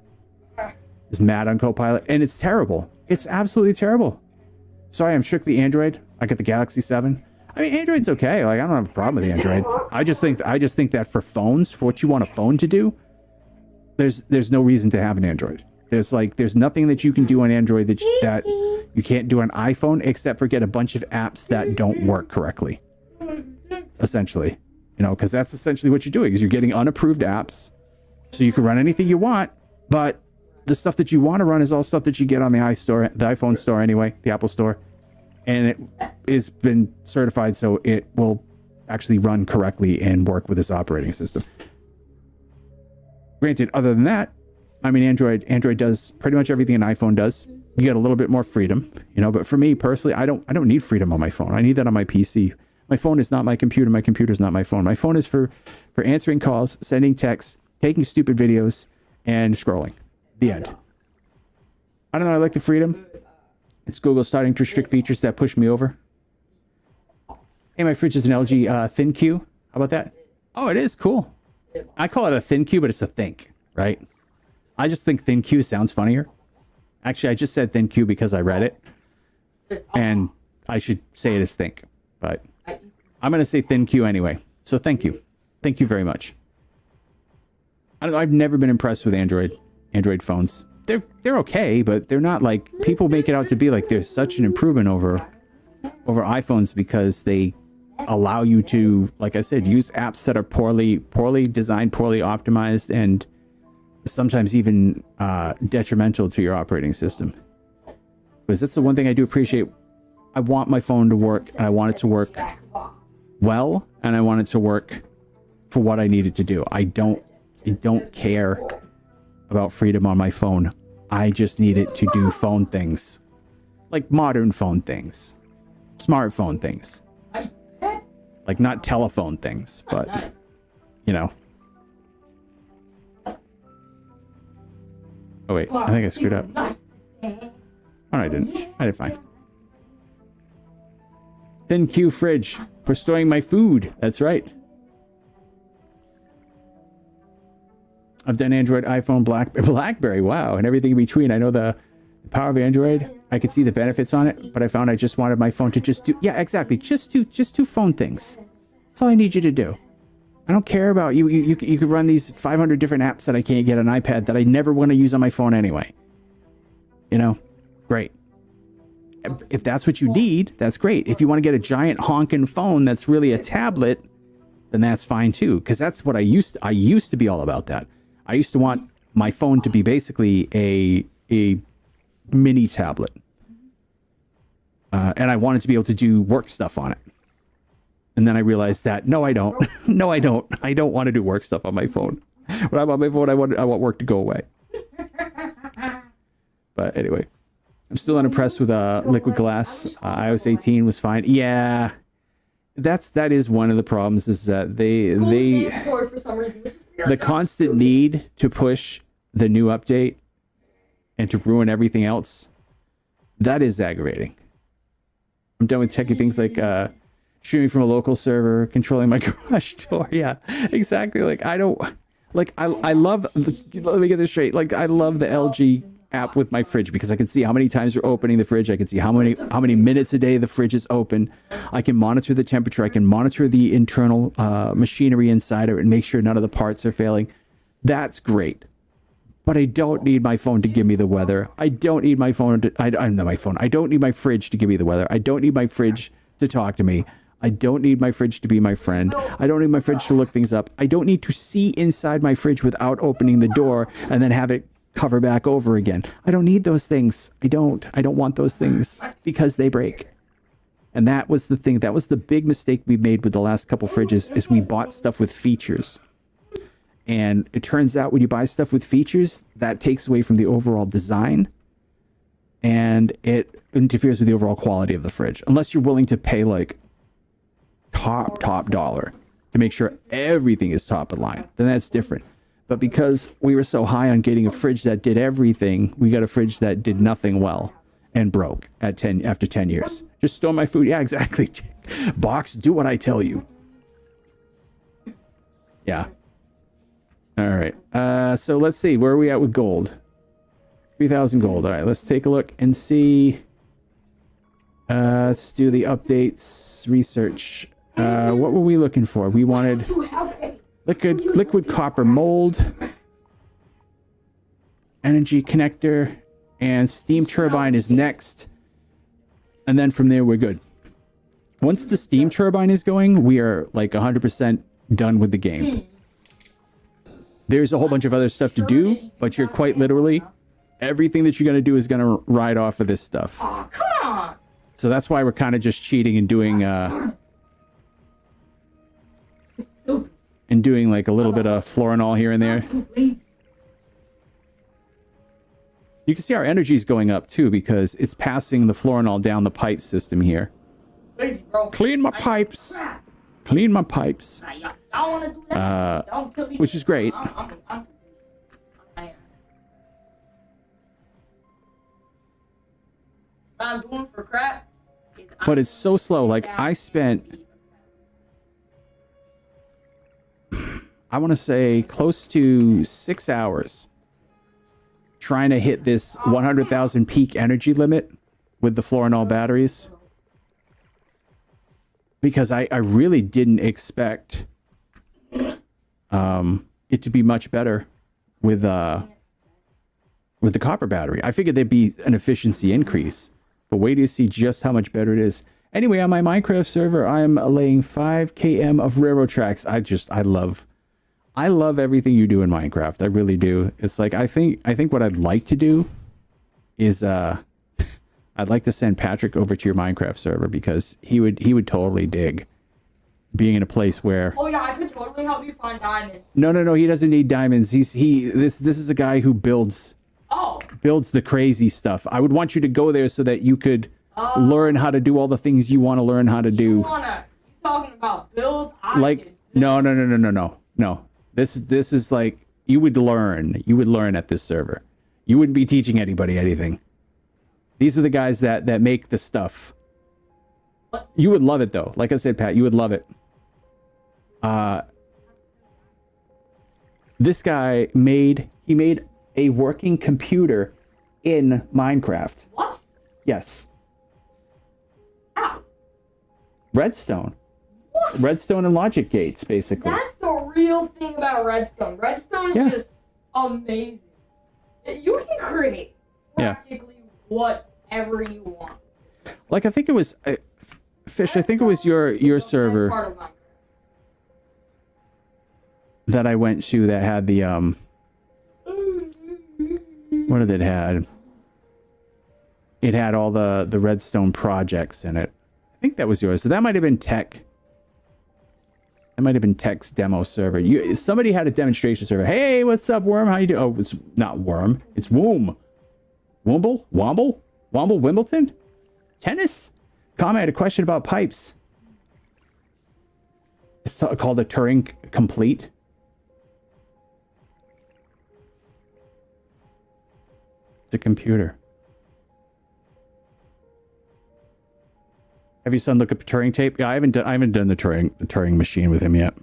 Is mad on Copilot, and it's terrible. It's absolutely terrible. Sorry, I'm strictly Android. I got the Galaxy 7. I mean, Android's okay. Like I don't have a problem with the Android. I just think that for phones, for what you want a phone to do, there's no reason to have an Android. There's nothing that you can do on Android that you can't do on iPhone, except for get a bunch of apps that don't work correctly. Essentially, you know, because that's essentially what you're doing is you're getting unapproved apps, so you can run anything you want, but the stuff that you want to run is all stuff that you get on the iPhone store anyway, the Apple store. And it has been certified so it will actually run correctly and work with this operating system. Granted, other than that, I mean, Android does pretty much everything an iPhone does. You get a little bit more freedom, you know, but for me personally, I don't need freedom on my phone. I need that on my PC. My phone is not my computer. My computer is not my phone. My phone is for answering calls, sending texts, taking stupid videos, and scrolling. The end. I don't know. I like the freedom. It's Google starting to restrict features that push me over. Hey, my fridge is an LG Thin Q. How about that? Oh, it is cool. I call it a Thin Q, but it's a Think, right? I just think Thin Q sounds funnier. Actually, I just said Thin Q because I read it, and I should say it as Think, but I'm going to say Thin Q anyway. So thank you. Thank you very much. I don't know. I've never been impressed with Android phones. They're okay, but they're not like people make it out to be like there's such an improvement over iPhones because they allow you to, like I said, use apps that are poorly designed, poorly optimized, and sometimes even detrimental to your operating system. Because that's the one thing I do appreciate I want my phone to work, and I want it to work well, and I want it to work for what I need it to do. I don't care about freedom on my phone. I just need it to do phone things. Like modern phone things. Smartphone things. Like not telephone things, but you know. Oh wait, I think I screwed up. Oh, no, I didn't. I did fine. Thin Q fridge for storing my food. That's right. I've done Android, iPhone, Blackberry. Wow, and everything in between. I know the power of Android. I could see the benefits on it, but I found I just wanted my phone to just do. Yeah, exactly. Just do phone things. That's all I need you to do. I don't care about you. You could run these 500 different apps that I can't get on iPad that I never want to use on my phone anyway. You know, great. If that's what you need, that's great. If you want to get a giant honking phone that's really a tablet, then that's fine too. Because that's what I used to be all about that. I used to want my phone to be basically a mini tablet. And I wanted to be able to do work stuff on it. And then I realized that, no, I don't. No, I don't. I don't want to do work stuff on my phone. When I'm on my phone, I want work to go away. But anyway, I'm still unimpressed with liquid glass. iOS 18 was fine. Yeah, that is one of the problems, is that the constant need to push the new update and to ruin everything else, that is aggravating. I'm done with techie things like streaming from a local server, controlling my garage door. Yeah, exactly. Like I love, let me get this straight. Like I love the LG app with my fridge because I can see how many times you're opening the fridge. I can see how many minutes a day the fridge is open. I can monitor the temperature. I can monitor the internal machinery inside of it and make sure none of the parts are failing. That's great. But I don't need my phone to give me the weather. I don't need my phone to, I don't need my fridge to give me the weather. I don't need my fridge to talk to me. I don't need my fridge to be my friend. I don't need my fridge to look things up. I don't need to see inside my fridge without opening the door and then have it cover back over again. I don't need those things. I don't want those things because they break. And that was the thing. That was the big mistake we made with the last couple fridges, is we bought stuff with features. And it turns out when you buy stuff with features, that takes away from the overall design and it interferes with the overall quality of the fridge. Unless you're willing to pay like top dollar to make sure everything is top of line, then that's different. But because we were so high on getting a fridge that did everything, we got a fridge that did nothing well and broke after 10 years. Just store my food. Yeah, exactly. Box, do what I tell you. Yeah. All right. So let's see. Where are we at with gold? 3,000 gold. All right. Let's take a look and see. Let's do the updates research. What were we looking for? We wanted liquid copper mold, energy connector, and steam turbine is next. And then from there, we're good. Once the steam turbine is going, we are like 100% done with the game. There's a whole bunch of other stuff to do, but you're quite literally, everything that you're going to do is going to ride off of this stuff. Oh, come on. So that's why we're kind of just cheating and doing like a little bit of Florinol here and there. You can see our energy is going up too because it's passing the Florinol down the pipe system here. Clean my pipes. Clean my pipes. Which is great. But it's so slow. Like I spent, I want to say close to 6 hours trying to hit this 100,000 peak energy limit with the Florinol batteries. Because I really didn't expect it to be much better with the copper battery. I figured there'd be an efficiency increase, but wait till you see just how much better it is. Anyway, on my Minecraft server, I'm laying 5 km of railroad tracks. I love everything you do in Minecraft. I really do. It's like I think what I'd like to do is I'd I'd like to send Patrick over to your Minecraft server because he would totally dig being in a place where. Oh yeah, I could totally help you find diamonds. No, he doesn't need diamonds. This is a guy who builds the crazy stuff. I would want you to go there so that you could learn how to do all the things you want to learn how to do. You talking about builds? No. This is like you would learn at this server. You wouldn't be teaching anybody anything. These are the guys that make the stuff. You would love it though. Like I said, Pat, you would love it. This guy made a working computer in Minecraft. What? Yes. How? Redstone. What? Redstone and logic gates, basically. That's the real thing about redstone. Redstone is just amazing. You can create practically whatever you want. Like I think it was Fish. I think it was your server that I went to that had the what did it had? It had all the redstone projects in it. I think that was yours. So that might have been Tech. That might have been Tech's demo server. Somebody had a demonstration server. Hey, what's up, Worm? How you doing? Oh, it's not Worm. It's Woom. Womble, Wimbledon? Tennis? Comment, I had a question about pipes. It's called a Turing Complete. It's a computer. Have your son look up Turing tape? Yeah, I haven't done the Turing machine with him yet.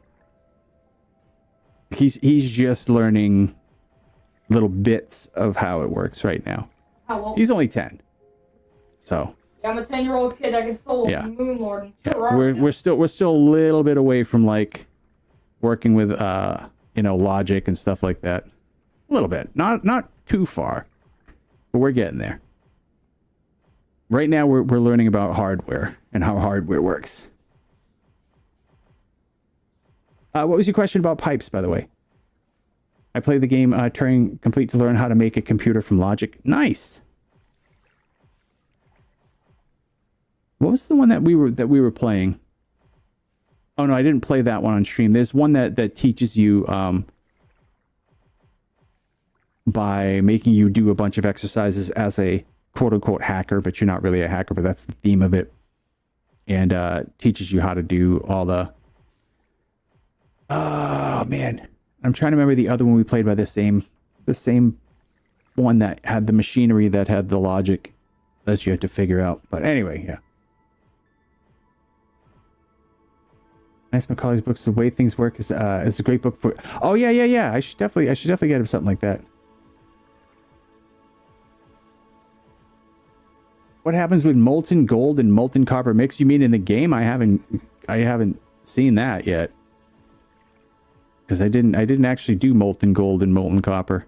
He's just learning little bits of how it works right now. How old? He's only 10. So yeah, I'm a 10-year-old kid. I can still Moon Lord and Terraria. We're still a little bit away from like working with logic and stuff like that. A little bit. Not too far. But we're getting there. Right now we're learning about hardware and how hardware works. What was your question about pipes, by the way? I played the game Turing Complete to learn how to make a computer from logic. Nice. What was the one that we were playing? Oh no, I didn't play that one on stream. There's one that teaches you by making you do a bunch of exercises as a quote-unquote hacker, but you're not really a hacker, but that's the theme of it. And teaches you how to do all the... Oh, man. I'm trying to remember the other one we played by the same one that had the machinery that had the logic that you had to figure out. But anyway, yeah. Nice Macaulay's books. The Way Things Work is a great book for... Oh, yeah. I should definitely get him something like that. What happens with molten gold and molten copper mix? You mean in the game? I haven't seen that yet. Because I didn't actually do molten gold and molten copper.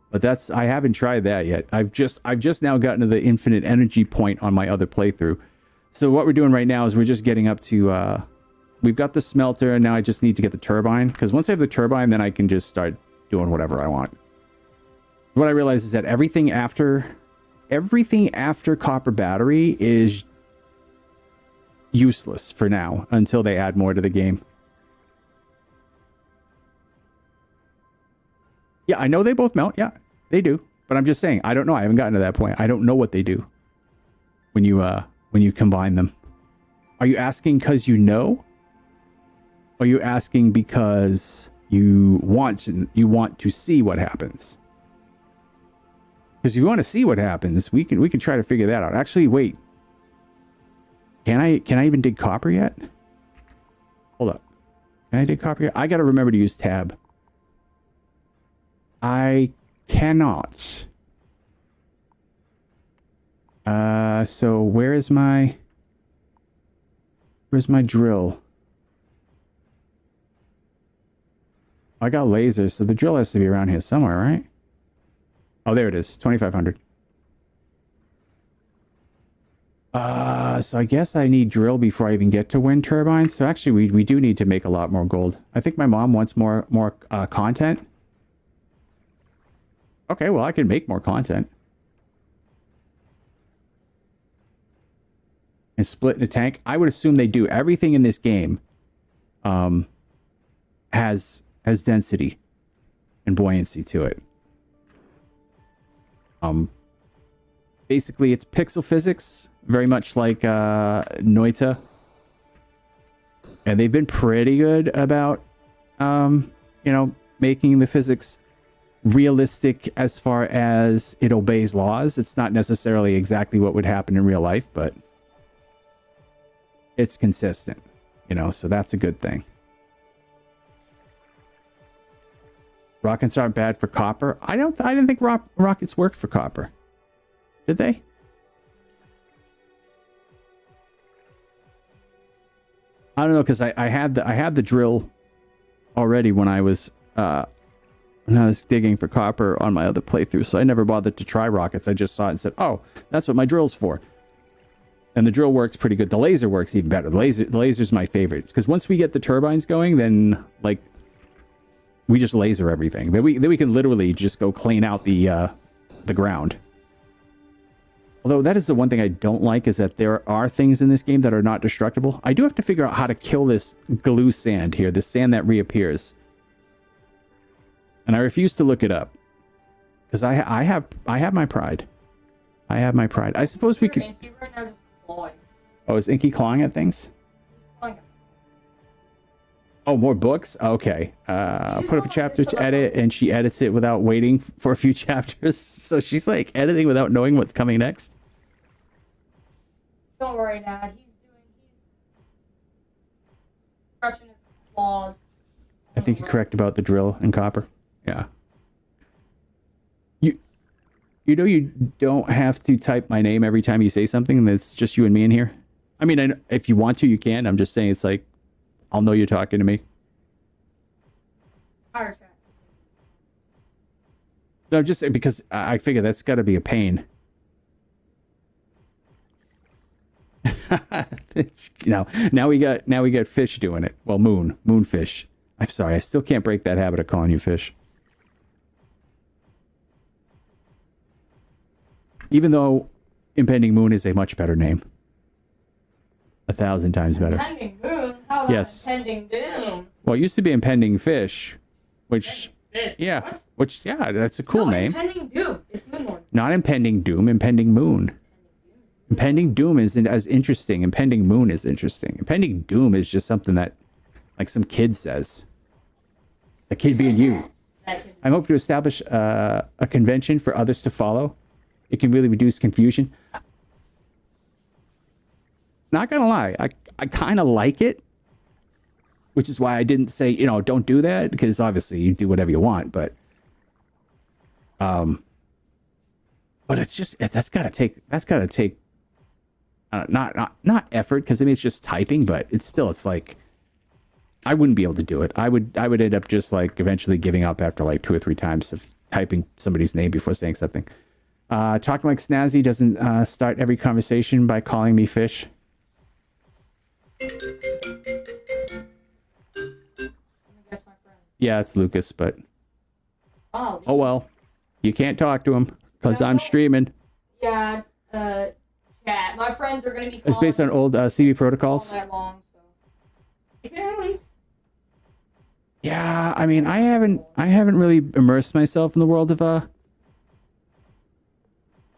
But I haven't tried that yet. I've just now gotten to the infinite energy point on my other playthrough. So what we're doing right now is we're just getting up to we've got the smelter and now I just need to get the turbine. Because once I have the turbine, then I can just start doing whatever I want. What I realize is that everything after copper battery is useless for now until they add more to the game. Yeah, I know they both melt. Yeah, they do. But I'm just saying, I don't know. I haven't gotten to that point. I don't know what they do when you combine them. Are you asking because you know? Or are you asking because you want to see what happens? Because if you want to see what happens, we can try to figure that out. Actually, wait. Can I even dig copper yet? Hold up. Can I dig copper yet? I got to remember to use tab. I cannot. So where's my drill? I got lasers, so the drill has to be around here somewhere, right? Oh, there it is. 2,500. So I guess I need drill before I even get to wind turbines. So actually, we do need to make a lot more gold. I think my mom wants more content. Okay, well, I can make more content. can split in a tank. I would assume they do. Everything in this game has density and buoyancy to it. Basically, it's pixel physics, very much like Noita. And they've been pretty good about, making the physics realistic as far as it obeys laws. It's not necessarily exactly what would happen in real life, but it's consistent, so that's a good thing. Rockets aren't bad for copper. I didn't think rockets worked for copper. Did they? I don't know, because I had the drill already when I was digging for copper on my other playthrough, so I never bothered to try rockets. I just saw it and said, "Oh, that's what my drill's for." And the drill works pretty good. The laser works even better. The laser's my favorite, because once we get the turbines going, then like we just laser everything. Then we can literally just go clean out the ground. Although that is the one thing I don't like, is that there are things in this game that are not destructible. I do have to figure out how to kill this glue sand here, the sand that reappears. And I refuse to look it up, because I have my pride. I have my pride. I suppose we could. Inky right now just clawing. Oh, is Inky clawing at things? Oh, more books? Okay. Put up a chapter to edit, and she edits it without waiting for a few chapters. So she's like editing without knowing what's coming next. Don't worry, Dad. He's stretching his claws. I think you're correct about the drill and copper. Yeah. You don't have to type my name every time you say something. That's just you and me in here. I mean, if you want to, you can. I'm just saying, it's like, I'll know you're talking to me. No, just because I figure that's got to be a pain. Now we got fish doing it. Well, moonfish. I'm sorry, I still can't break that habit of calling you fish. Even though Impending Moon is a much better name. 1,000 times better. Impending Moon? How about Yes. Impending Doom? Well, it used to be Impending Fish, which... Fish. Yeah, What? which, yeah, that's a cool name. Impending Doom. It's Moonlord. Not Impending Doom, Impending Moon. Impending Doom isn't as interesting. Impending Moon is interesting. Impending Doom is just something that, like, some kid says. A kid being you. I'm hoping to establish a convention for others to follow. It can really reduce confusion. Not gonna lie, I kind of like it. Which is why I didn't say, don't do that, because obviously you do whatever you want, but it's just, that's gotta take not effort, because I mean, it's just typing, but it's like, I wouldn't be able to do it. I would end up just like eventually giving up after like 2 or 3 times of typing somebody's name before saying something. Talking like Snazzy doesn't start every conversation by calling me fish. Yeah, it's Lucas, but oh well, you can't talk to him because I'm streaming. Yeah, chat. My friends are gonna be. It's based on old CB protocols. All night long, so. Yeah, I mean, I haven't really immersed myself in the world of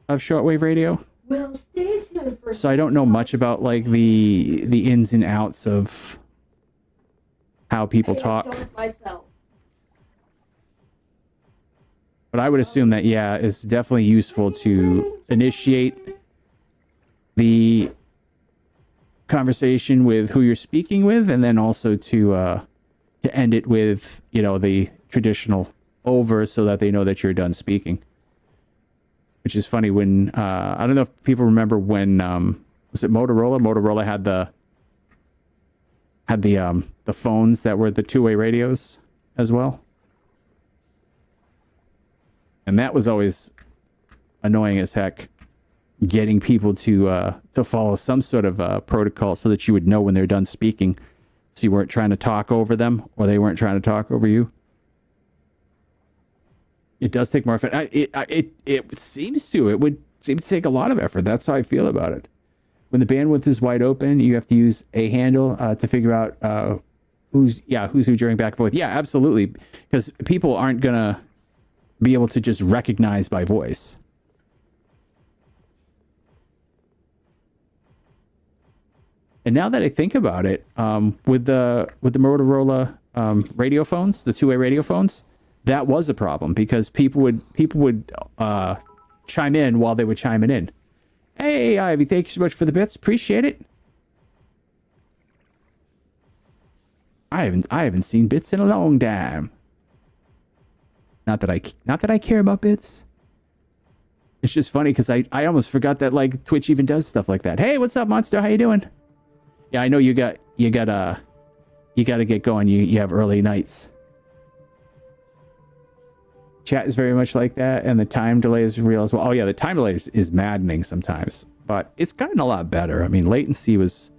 shortwave radio. Well, stay tuned for. So I don't know much about like the ins and outs of how people talk. Myself. But I would assume that, yeah, it's definitely useful to initiate the conversation with who you're speaking with, and then also to end it with, the traditional over, so that they know that you're done speaking. Which is funny when, I don't know if people remember when, was it Motorola? Motorola had the phones that were the two-way radios as well. And that was always annoying as heck, getting people to follow some sort of protocol so that you would know when they're done speaking, so you weren't trying to talk over them or they weren't trying to talk over you. It does take more effort. It would seem to take a lot of effort. That's how I feel about it. when the bandwidth is wide open, you have to use a handle to figure out who's who during back and forth. Yeah, absolutely, because people aren't gonna be able to just recognize by voice. And now that I think about it, with the Motorola radio phones, the two-way radio phones, that was a problem because people would chime in while they were chiming in. Hey, Ivy, thank you so much for the bits. Appreciate it. I haven't seen bits in a long time. Not that I care about bits. It's just funny because I almost forgot that like Twitch even does stuff like that. Hey, what's up, Monster? How you doing? Yeah, I know you gotta get going. You have early nights. Chat is very much like that, and the time delay is real as well. Oh yeah, the time delay is maddening sometimes, but it's gotten a lot better. I mean, latency was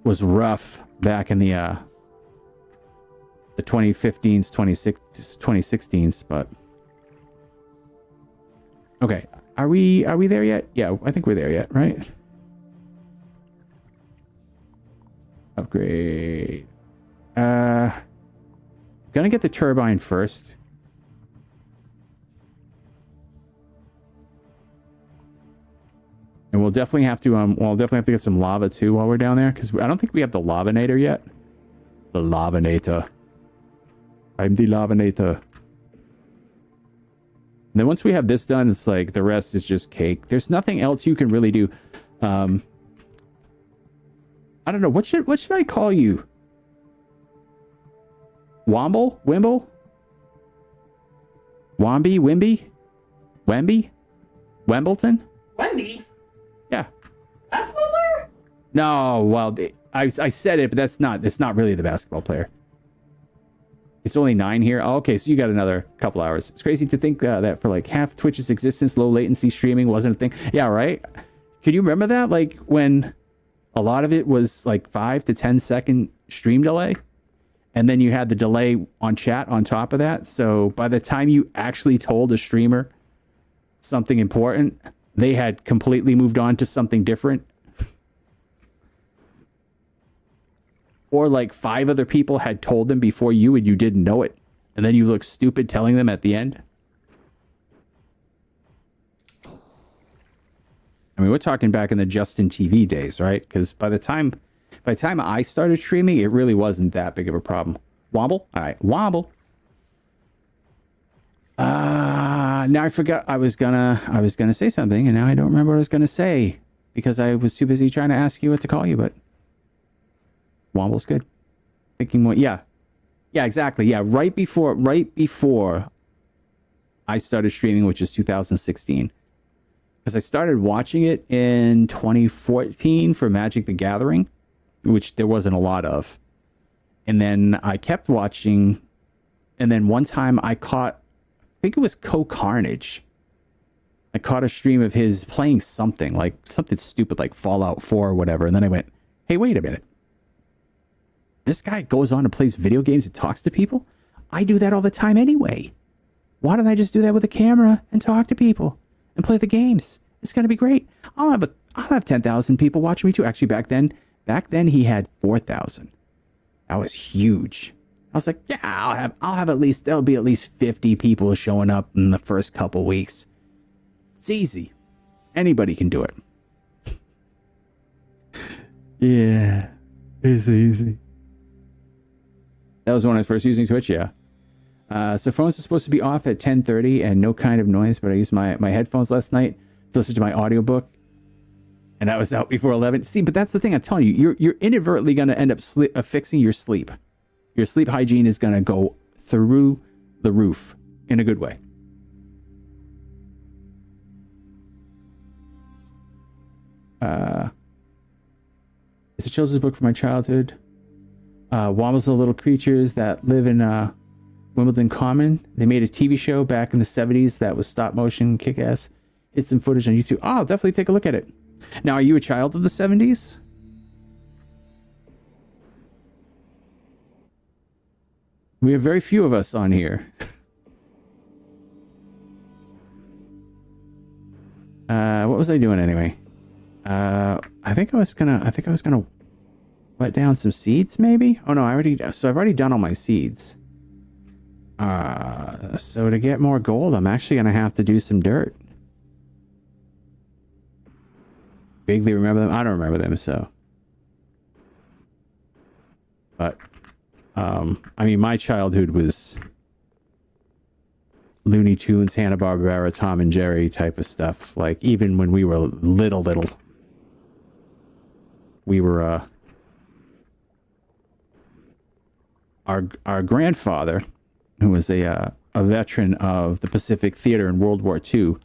rough back in the 2015s, 2016s, but okay. Are we there yet? Yeah, I think we're there yet, right? Upgrade. Gonna get the turbine first. And we'll definitely have to get some lava too while we're down there, because I don't think we have the lavanator yet. The lavanator. I'm the lavanator. And then once we have this done, it's like the rest is just cake. There's nothing else you can really do. I don't know. What should I call you? Womble? Wimble? Womby? Wimby? Wemby? Wembleton? Wemby? Yeah. Basketball player? No, well, I said it, but it's not really the basketball player. It's only 9 here. Oh, okay, so you got another couple hours. It's crazy to think that for like half Twitch's existence, low latency streaming wasn't a thing. Yeah, right? Can you remember that? Like when a lot of it was like 5 to 10 second stream delay, and then you had the delay on chat on top of that. So by the time you actually told a streamer something important, they had completely moved on to something different. Or like 5 other people had told them before you and you didn't know it. And then you look stupid telling them at the end. I mean, we're talking back in the Justin TV days, right? Because by the time I started streaming, it really wasn't that big of a problem. Womble? All right, womble. Now I forgot I was gonna say something, and now I don't remember what I was gonna say because I was too busy trying to ask you what to call you. But womble's good. Thinking more, yeah, exactly, yeah. Right before I started streaming, which is 2016. Because I started watching it in 2014 for Magic the Gathering, which there wasn't a lot of. And then I kept watching. And then one time I think it was Co-Carnage. I caught a stream of his playing something stupid like Fallout 4 or whatever. And then I went, hey, wait a minute. This guy goes on and plays video games and talks to people? I do that all the time anyway. Why don't I just do that with a camera and talk to people? And play the games. It's gonna be great. I'll have 10,000 people watching me too. Actually, back then he had 4,000. That was huge. I was like, yeah, there'll be at least 50 people showing up in the first couple weeks. It's easy. Anybody can do it. Yeah, it's easy. That was when I was first using Twitch. Yeah. So phones are supposed to be off at 10:30 and no kind of noise, but I used my headphones last night to listen to my audiobook, and I was out before 11. See, but that's the thing I'm telling you. You're inadvertently going to end up fixing your sleep. Your sleep hygiene is going to go through the roof in a good way. It's a children's book from my childhood. Wombles are little creatures that live in Wimbledon Common. They made a TV show back in the 70s that was stop motion, kick-ass. It's some footage on YouTube. Oh, I'll definitely take a look at it. Now, are you a child of the 70s? We have very few of us on here. What was I doing anyway? I think I was gonna wet down some seeds, maybe. Oh no, I've already done all my seeds. So to get more gold, I'm actually gonna have to do some dirt. Vaguely remember them. I don't remember them, so. But, I mean, my childhood was Looney Tunes, Hanna-Barbera, Tom and Jerry type of stuff. Like, even when we were little, we were, our grandfather, who was a veteran of the Pacific Theater in World War II,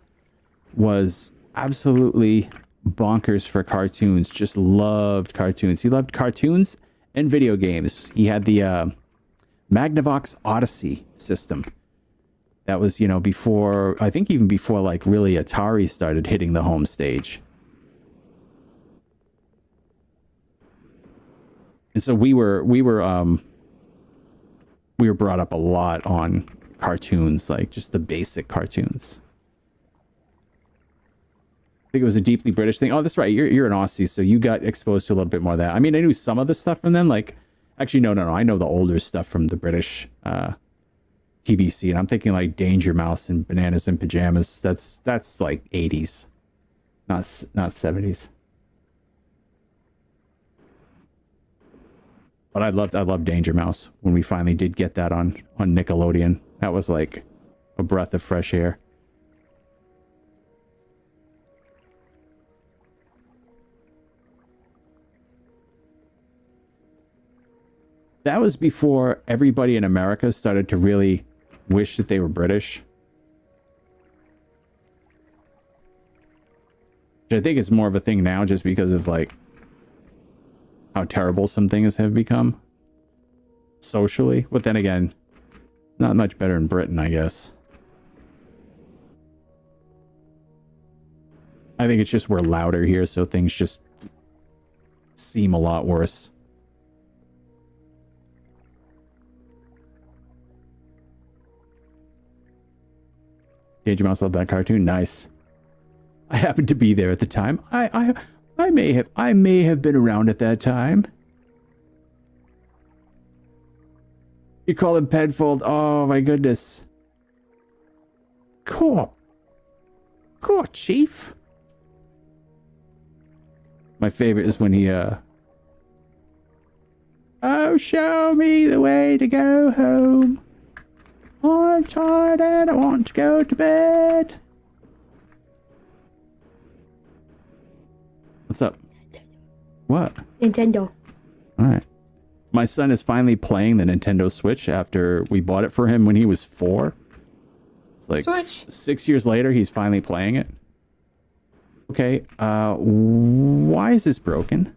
was absolutely bonkers for cartoons. Just loved cartoons. He loved cartoons and video games. He had the Magnavox Odyssey system. That was, you know, before, I think even before like really Atari started hitting the home stage. And so we were brought up a lot on cartoons, like just the basic cartoons. I think it was a deeply British thing. Oh, that's right. You're an Aussie, so you got exposed to a little bit more of that. I mean, I knew some of the stuff from them. Like, actually, no. I know the older stuff from the British TVC, and I'm thinking like Danger Mouse and Bananas in Pajamas. That's like 80s, not 70s. But I loved Danger Mouse when we finally did get that on Nickelodeon. That was like a breath of fresh air. That was before everybody in America started to really wish that they were British. Which I think is more of a thing now just because of like how terrible some things have become socially. But then again, not much better in Britain, I guess. I think it's just we're louder here, so things just seem a lot worse. Danger Mouse loved that cartoon. Nice. I happened to be there at the time. I may have been around at that time. You call him Penfold. Oh my goodness. Cool, Chief. My favorite is when he oh, show me the way to go home. I'm tired and I want to go to bed. What's up? What? Nintendo. All right. My son is finally playing the Nintendo Switch after we bought it for him when he was 4. It's like Switch. 6 years later, he's finally playing it. Okay, why is this broken?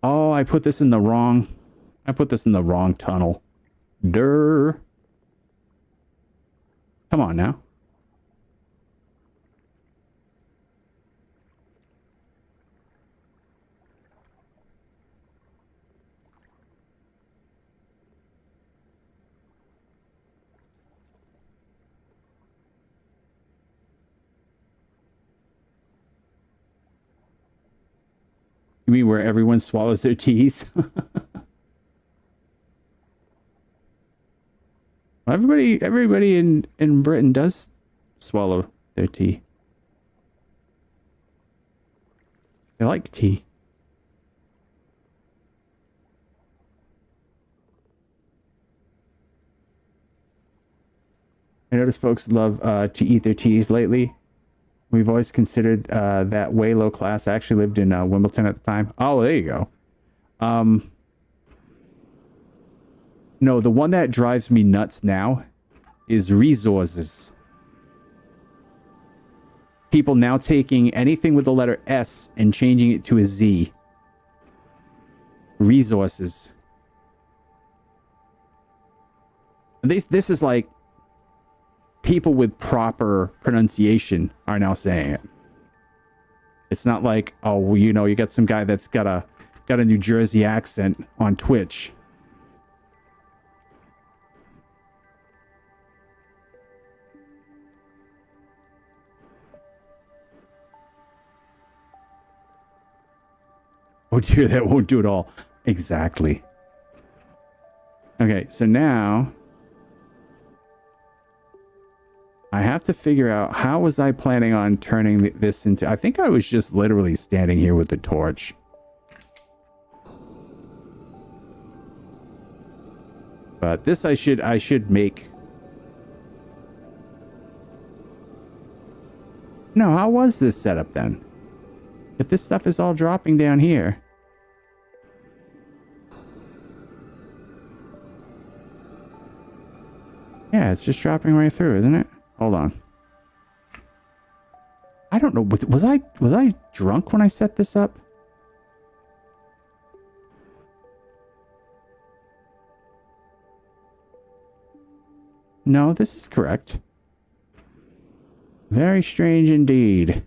Oh, I put this in the wrong tunnel. Durr. Come on now. You mean where everyone swallows their teas? Everybody in Britain does swallow their tea. They like tea. I notice folks love to eat their teas lately. We've always considered that way low class. I actually lived in Wimbledon at the time. Oh, there you go. No, the one that drives me nuts now is resources. People now taking anything with the letter S and changing it to a Z. Resources. This is like people with proper pronunciation are now saying it. It's not like, oh, well, you know, you got some guy that's got a New Jersey accent on Twitch. Oh dear, that won't do it all. Exactly. Okay, so now I have to figure out how was I planning on turning this into... I think I was just literally standing here with the torch. But this I should make... No, how was this setup then? If this stuff is all dropping down here... Yeah, it's just dropping right through, isn't it? Hold on. I don't know. Was I drunk when I set this up? No, this is correct. Very strange indeed.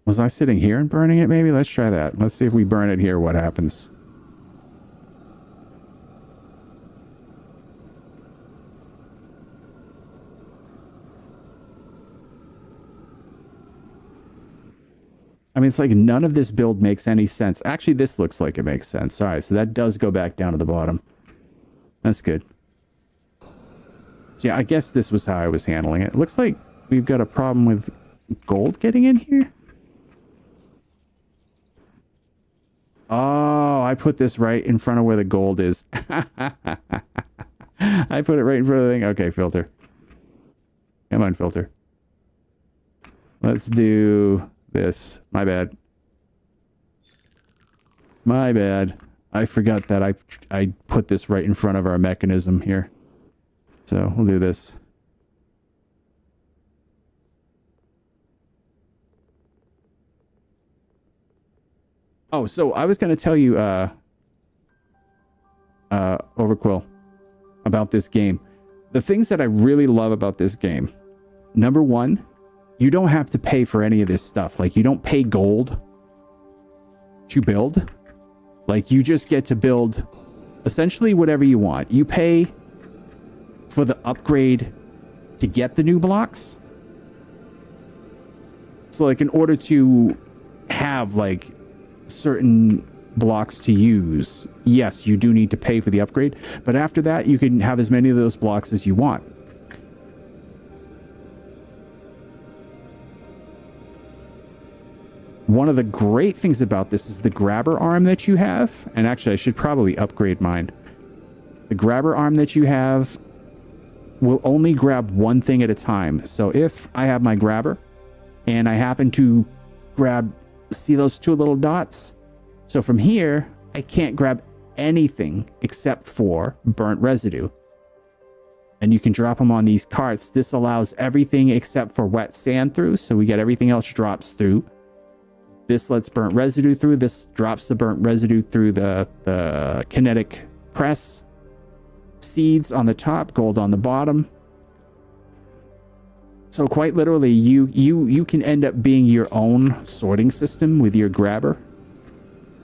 Was I sitting here and burning it maybe? Let's try that. Let's see if we burn it here, what happens. I mean, it's like none of this build makes any sense. Actually, this looks like it makes sense. All right, so that does go back down to the bottom. That's good. So yeah, I guess this was how I was handling it. It looks like we've got a problem with gold getting in here. Oh, I put this right in front of where the gold is. I put it right in front of the thing. Okay, filter. Come on, filter. Let's do this. My bad. My bad. I forgot that I put this right in front of our mechanism here. So we'll do this. Oh, so I was going to tell you, Overquill, about this game. The things that I really love about this game. Number one, you don't have to pay for any of this stuff. Like, you don't pay gold to build. Like, you just get to build essentially whatever you want. You pay for the upgrade to get the new blocks. So, like, in order to have, like, certain blocks to use, yes, you do need to pay for the upgrade, but after that you can have as many of those blocks as you want. One of the great things about this is the grabber arm that you have, and actually I should probably upgrade mine. The grabber arm that you have will only grab one thing at a time. So if I have my grabber and I happen to grab, see those two little dots? So from here, I can't grab anything except for burnt residue. And you can drop them on these carts. This allows everything except for wet sand through, so we get everything else drops through. This lets burnt residue through. This drops the burnt residue through the kinetic press. Seeds on the top, gold on the bottom. So quite literally, you can end up being your own sorting system with your grabber.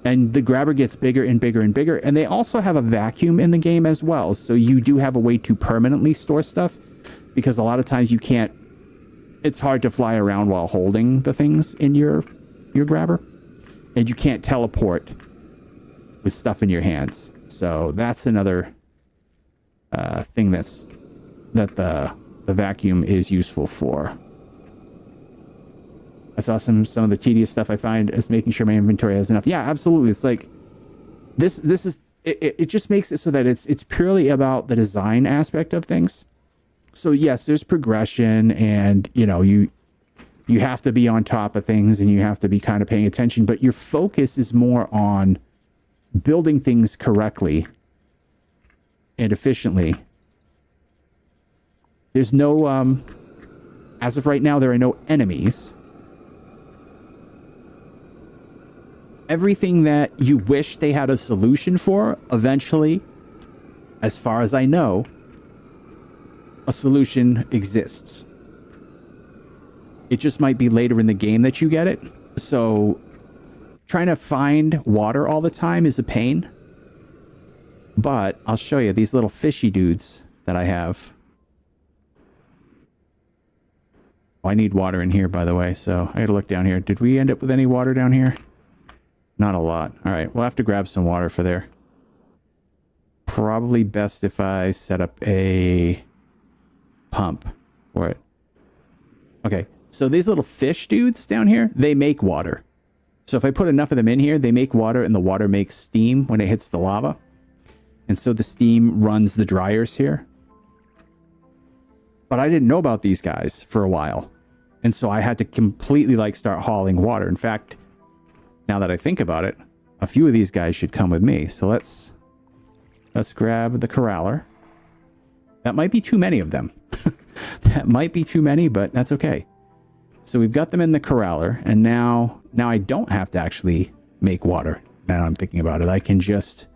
And the grabber gets bigger and bigger and bigger. And they also have a vacuum in the game as well. So you do have a way to permanently store stuff. Because a lot of times you can't... It's hard to fly around while holding the things in your grabber. And you can't teleport with stuff in your hands. So that's another thing that the vacuum is useful for. That's awesome. Some of the tedious stuff I find is making sure my inventory has enough. Yeah, absolutely. It's like this is it just makes it so that it's purely about the design aspect of things. So yes, there's progression, and you know, you have to be on top of things and you have to be kind of paying attention, but your focus is more on building things correctly and efficiently. There's no, as of right now, there are no enemies. Everything that you wish they had a solution for, eventually, as far as I know, a solution exists. It just might be later in the game that you get it. So trying to find water all the time is a pain. But I'll show you these little fishy dudes that I have. Oh, I need water in here, by the way, so I gotta look down here. Did we end up with any water down here? Not a lot. All right, we'll have to grab some water for there. Probably best if I set up a pump for it. Okay, so these little fish dudes down here, they make water. So if I put enough of them in here, they make water, and the water makes steam when it hits the lava. And so the steam runs the dryers here. But I didn't know about these guys for a while. And so I had to completely like start hauling water. In fact, now that I think about it, a few of these guys should come with me. So let's grab the corraller. That might be too many of them. That might be too many, but that's okay. So we've got them in the corraller, and now I don't have to actually make water. Now I'm thinking about it. I can just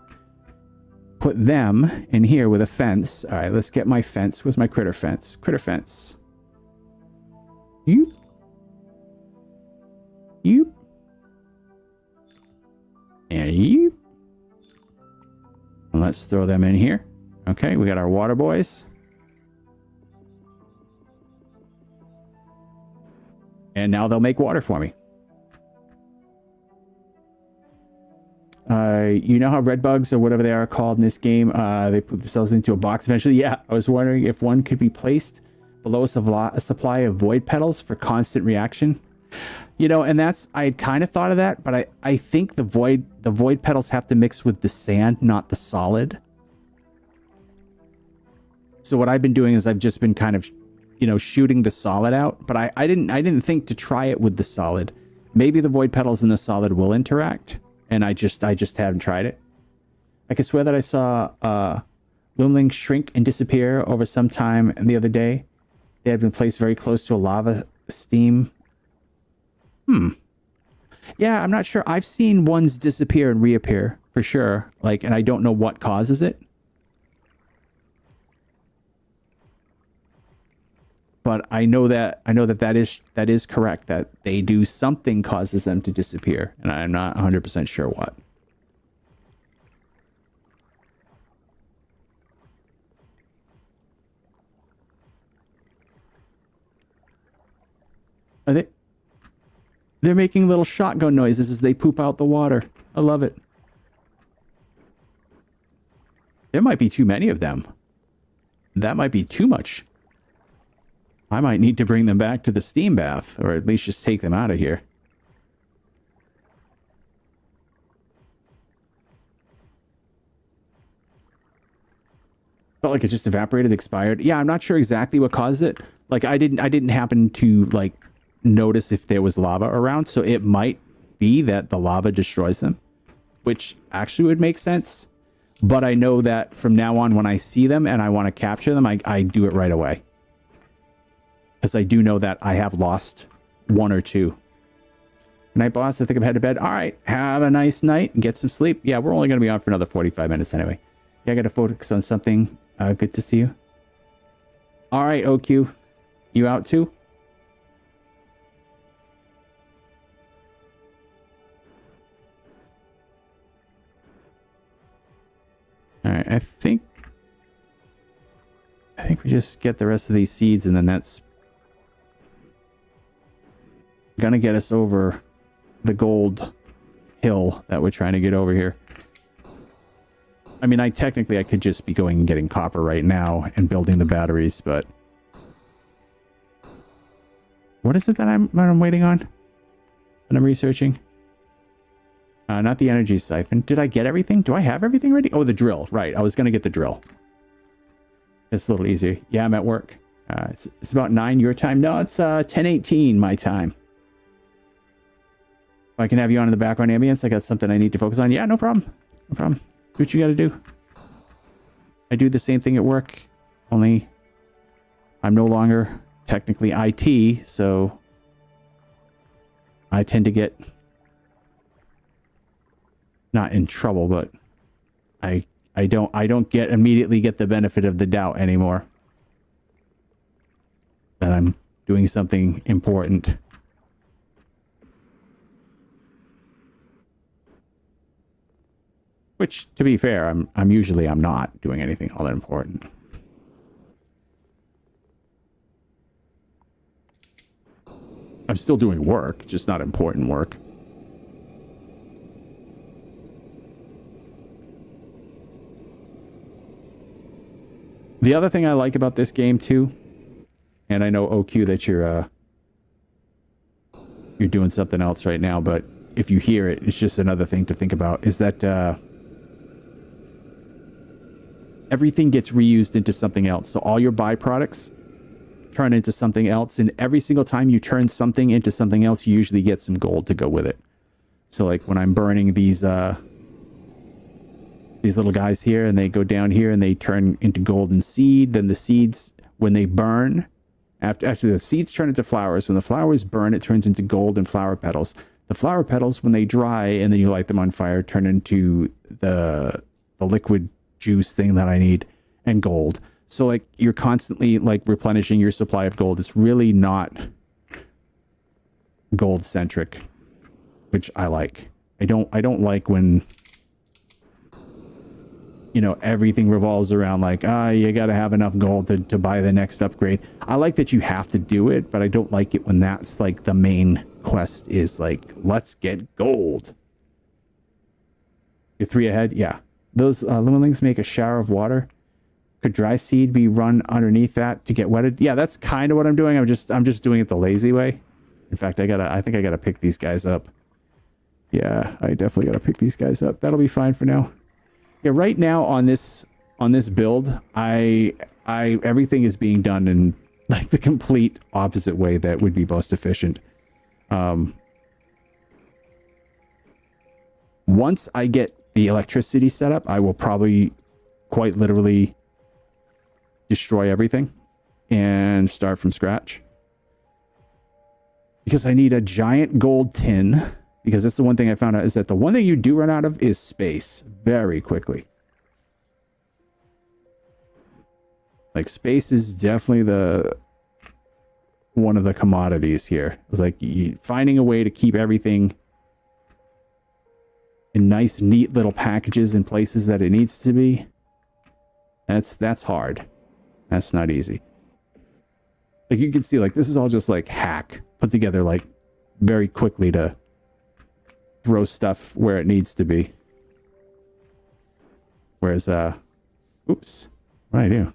put them in here with a fence. All right, let's get my fence. Where's my critter fence? Critter fence. You. And you. And let's throw them in here. Okay, we got our water boys. And now they'll make water for me. You know how red bugs or whatever they are called in this game, they put themselves into a box eventually? Yeah, I was wondering if one could be placed below a supply of void petals for constant reaction. You know, and that's, I had kind of thought of that, but I think the void petals have to mix with the sand, not the solid. So what I've been doing is I've just been kind of, you know, shooting the solid out, but I didn't think to try it with the solid. Maybe the void petals and the solid will interact, and I just haven't tried it. I could swear that I saw Loomling shrink and disappear over some time the other day. They had been placed very close to a lava steam. Yeah, I'm not sure. I've seen ones disappear and reappear for sure. Like, and I don't know what causes it. But I know that that is correct, that they do something causes them to disappear, and I'm not 100% sure what. Are they? They're making little shotgun noises as they poop out the water. I love it. There might be too many of them. That might be too much. I might need to bring them back to the steam bath, or at least just take them out of here. Felt like it just evaporated, expired. Yeah, I'm not sure exactly what caused it. Like I didn't happen to like notice if there was lava around, so it might be that the lava destroys them, which actually would make sense. But I know that from now on, when I see them and I want to capture them, I do it right away. Because I do know that I have lost one or two. Good night, boss. I think I'm headed to bed. All right. Have a nice night and get some sleep. Yeah, we're only going to be on for another 45 minutes anyway. Yeah, I got to focus on something. Good to see you. All right, OQ. You out too? All right, I think we just get the rest of these seeds, and then that's gonna get us over the gold hill that we're trying to get over here. I mean, I could just be going and getting copper right now and building the batteries, but what is it that I'm waiting on? That I'm researching? Not the energy siphon. Did I get everything? Do I have everything ready? Oh, the drill. Right. I was going to get the drill. It's a little easier. Yeah, I'm at work. It's about 9 your time. No, it's 10:18 my time. If I can have you on in the background ambience, I got something I need to focus on. Yeah, no problem. No problem. Do what you got to do. I do the same thing at work, only I'm no longer technically IT, so I tend to get not in trouble, but I don't immediately get the benefit of the doubt anymore that I'm doing something important. Which, to be fair, I'm usually not doing anything all that important. I'm still doing work, just not important work. The other thing I like about this game too, and I know OQ that you're doing something else right now, but if you hear it, it's just another thing to think about, is that everything gets reused into something else. So all your byproducts turn into something else, and every single time you turn something into something else, you usually get some gold to go with it. So like when I'm burning these little guys here, and they go down here and they turn into golden seed, then the seeds, when they burn, after the seeds turn into flowers, when the flowers burn, it turns into gold and flower petals. The flower petals, when they dry and then you light them on fire, turn into the liquid juice thing that I need, and gold. So like you're constantly like replenishing your supply of gold. It's really not gold centric, which I like. I don't like when, you know, everything revolves around like, you got to have enough gold to buy the next upgrade. I like that you have to do it, but I don't like it when that's like the main quest is like, let's get gold. You're 3 ahead? Yeah. Those limelings make a shower of water. Could dry seed be run underneath that to get wetted? Yeah, that's kind of what I'm doing. I'm just doing it the lazy way. In fact, I think I gotta pick these guys up. Yeah, I definitely gotta pick these guys up. That'll be fine for now. Yeah, right now on this build, everything is being done in like the complete opposite way that would be most efficient. Once I get the electricity set up, I will probably quite literally destroy everything and start from scratch. Because I need a giant gold tin. Because that's the one thing I found out, is that the one thing you do run out of is space very quickly. Like space is definitely one of the commodities here. It's like finding a way to keep everything in nice, neat little packages in places that it needs to be. That's hard. That's not easy. Like you can see, like this is all just like hack put together like very quickly to throw stuff where it needs to be. Whereas, oops, what did I do?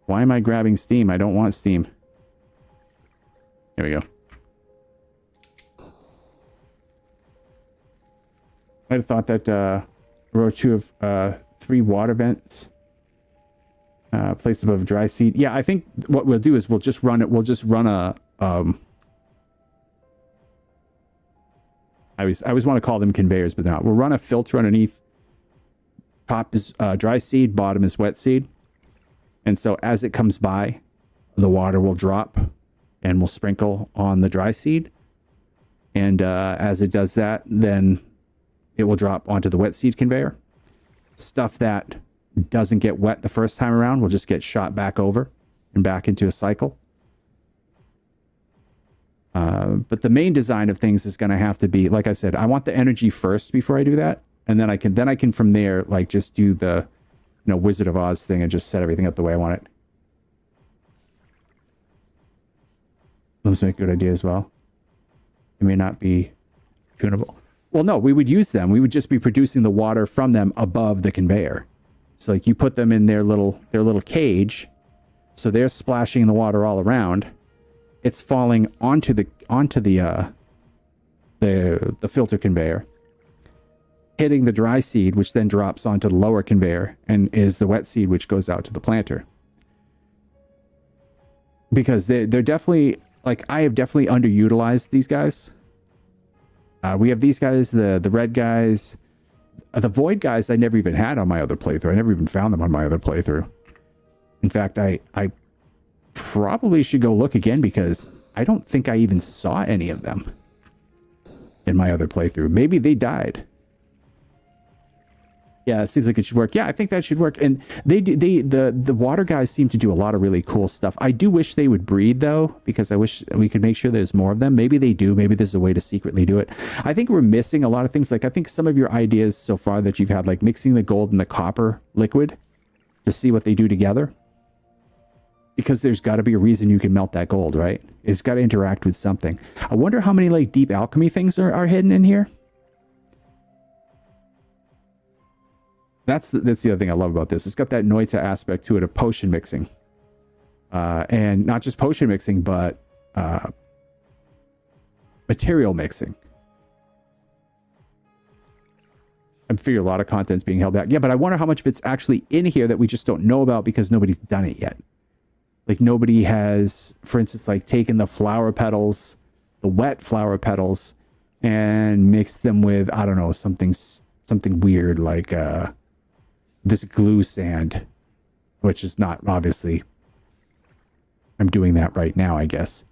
Why am I grabbing steam? I don't want steam. There we go. I'd have thought that row 2 of 3 water vents placed above dry seed. Yeah, I think what we'll do is we'll just run a I always want to call them conveyors, but not. We'll run a filter underneath. Top is dry seed, bottom is wet seed. And so as it comes by, the water will drop and will sprinkle on the dry seed. And as it does that, then it will drop onto the wet seed conveyor. Stuff that doesn't get wet the first time around will just get shot back over and back into a cycle. But the main design of things is going to have to be, like I said, I want the energy first before I do that. And then I can from there, like just do the, you know, Wizard of Oz thing and just set everything up the way I want it. Those make a good idea as well. It may not be tunable. Well, no, we would use them. We would just be producing the water from them above the conveyor. So like you put them in their little cage. So they're splashing the water all around. It's falling onto the filter conveyor, hitting the dry seed, which then drops onto the lower conveyor and is the wet seed, which goes out to the planter. Because they're definitely, like, I have definitely underutilized these guys. We have these guys, the red guys, the void guys I never even had on my other playthrough. I never even found them on my other playthrough. In fact, I probably should go look again because I don't think I even saw any of them in my other playthrough. Maybe they died. Yeah, it seems like it should work. Yeah, I think that should work. And the water guys seem to do a lot of really cool stuff. I do wish they would breed though, because I wish we could make sure there's more of them. Maybe they do. Maybe there's a way to secretly do it. I think we're missing a lot of things. Like I think some of your ideas so far that you've had, like mixing the gold and the copper liquid to see what they do together, because there's got to be a reason you can melt that gold, right? It's got to interact with something. I wonder how many like deep alchemy things are hidden in here. That's the other thing I love about this. It's got that Noita aspect to it of potion mixing. And not just potion mixing, but material mixing. I figure a lot of content's being held back. Yeah, but I wonder how much of it's actually in here that we just don't know about because nobody's done it yet. Like nobody has, for instance, like taken the flower petals, the wet flower petals, and mixed them with, I don't know, something weird like this glue sand, which is not obviously. I'm doing that right now, I guess.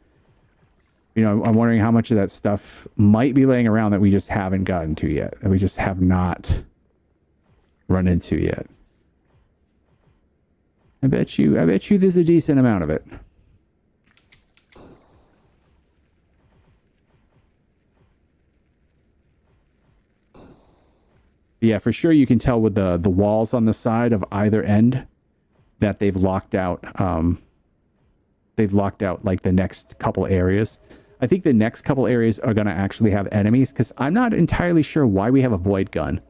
You know, I'm wondering how much of that stuff might be laying around that we just haven't gotten to yet, that we just have not run into yet. I bet you there's a decent amount of it. Yeah, for sure you can tell with the walls on the side of either end that they've locked out like the next couple areas. I think the next couple areas are going to actually have enemies because I'm not entirely sure why we have a void gun.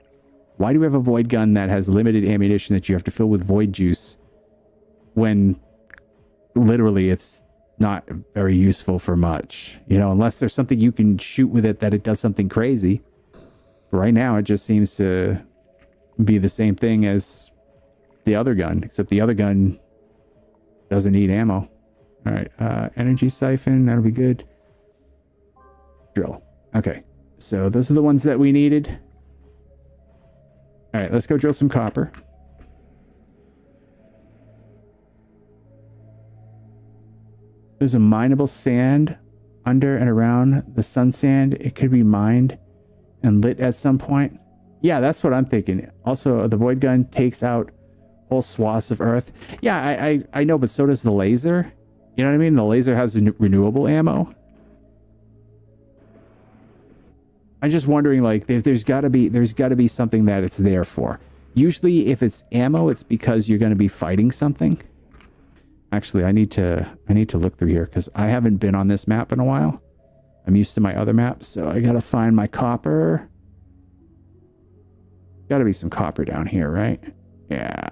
Why do we have a void gun that has limited ammunition that you have to fill with void juice when literally it's not very useful for much, you know, unless there's something you can shoot with it that it does something crazy. But right now it just seems to be the same thing as the other gun, except the other gun doesn't need ammo. All right, energy siphon, that'll be good. Drill. Okay, so those are the ones that we needed. All right, let's go drill some copper. There's a mineable sand under and around the sun sand. It could be mined and lit at some point. Yeah, that's what I'm thinking. Also, the void gun takes out whole swaths of earth. Yeah, I know, but so does the laser. You know what I mean? The laser has renewable ammo. I'm just wondering, like, there's got to be something that it's there for. Usually, if it's ammo, it's because you're going to be fighting something. Actually, I need to look through here because I haven't been on this map in a while. I'm used to my other maps, so I gotta find my copper. Gotta be some copper down here, right? Yeah.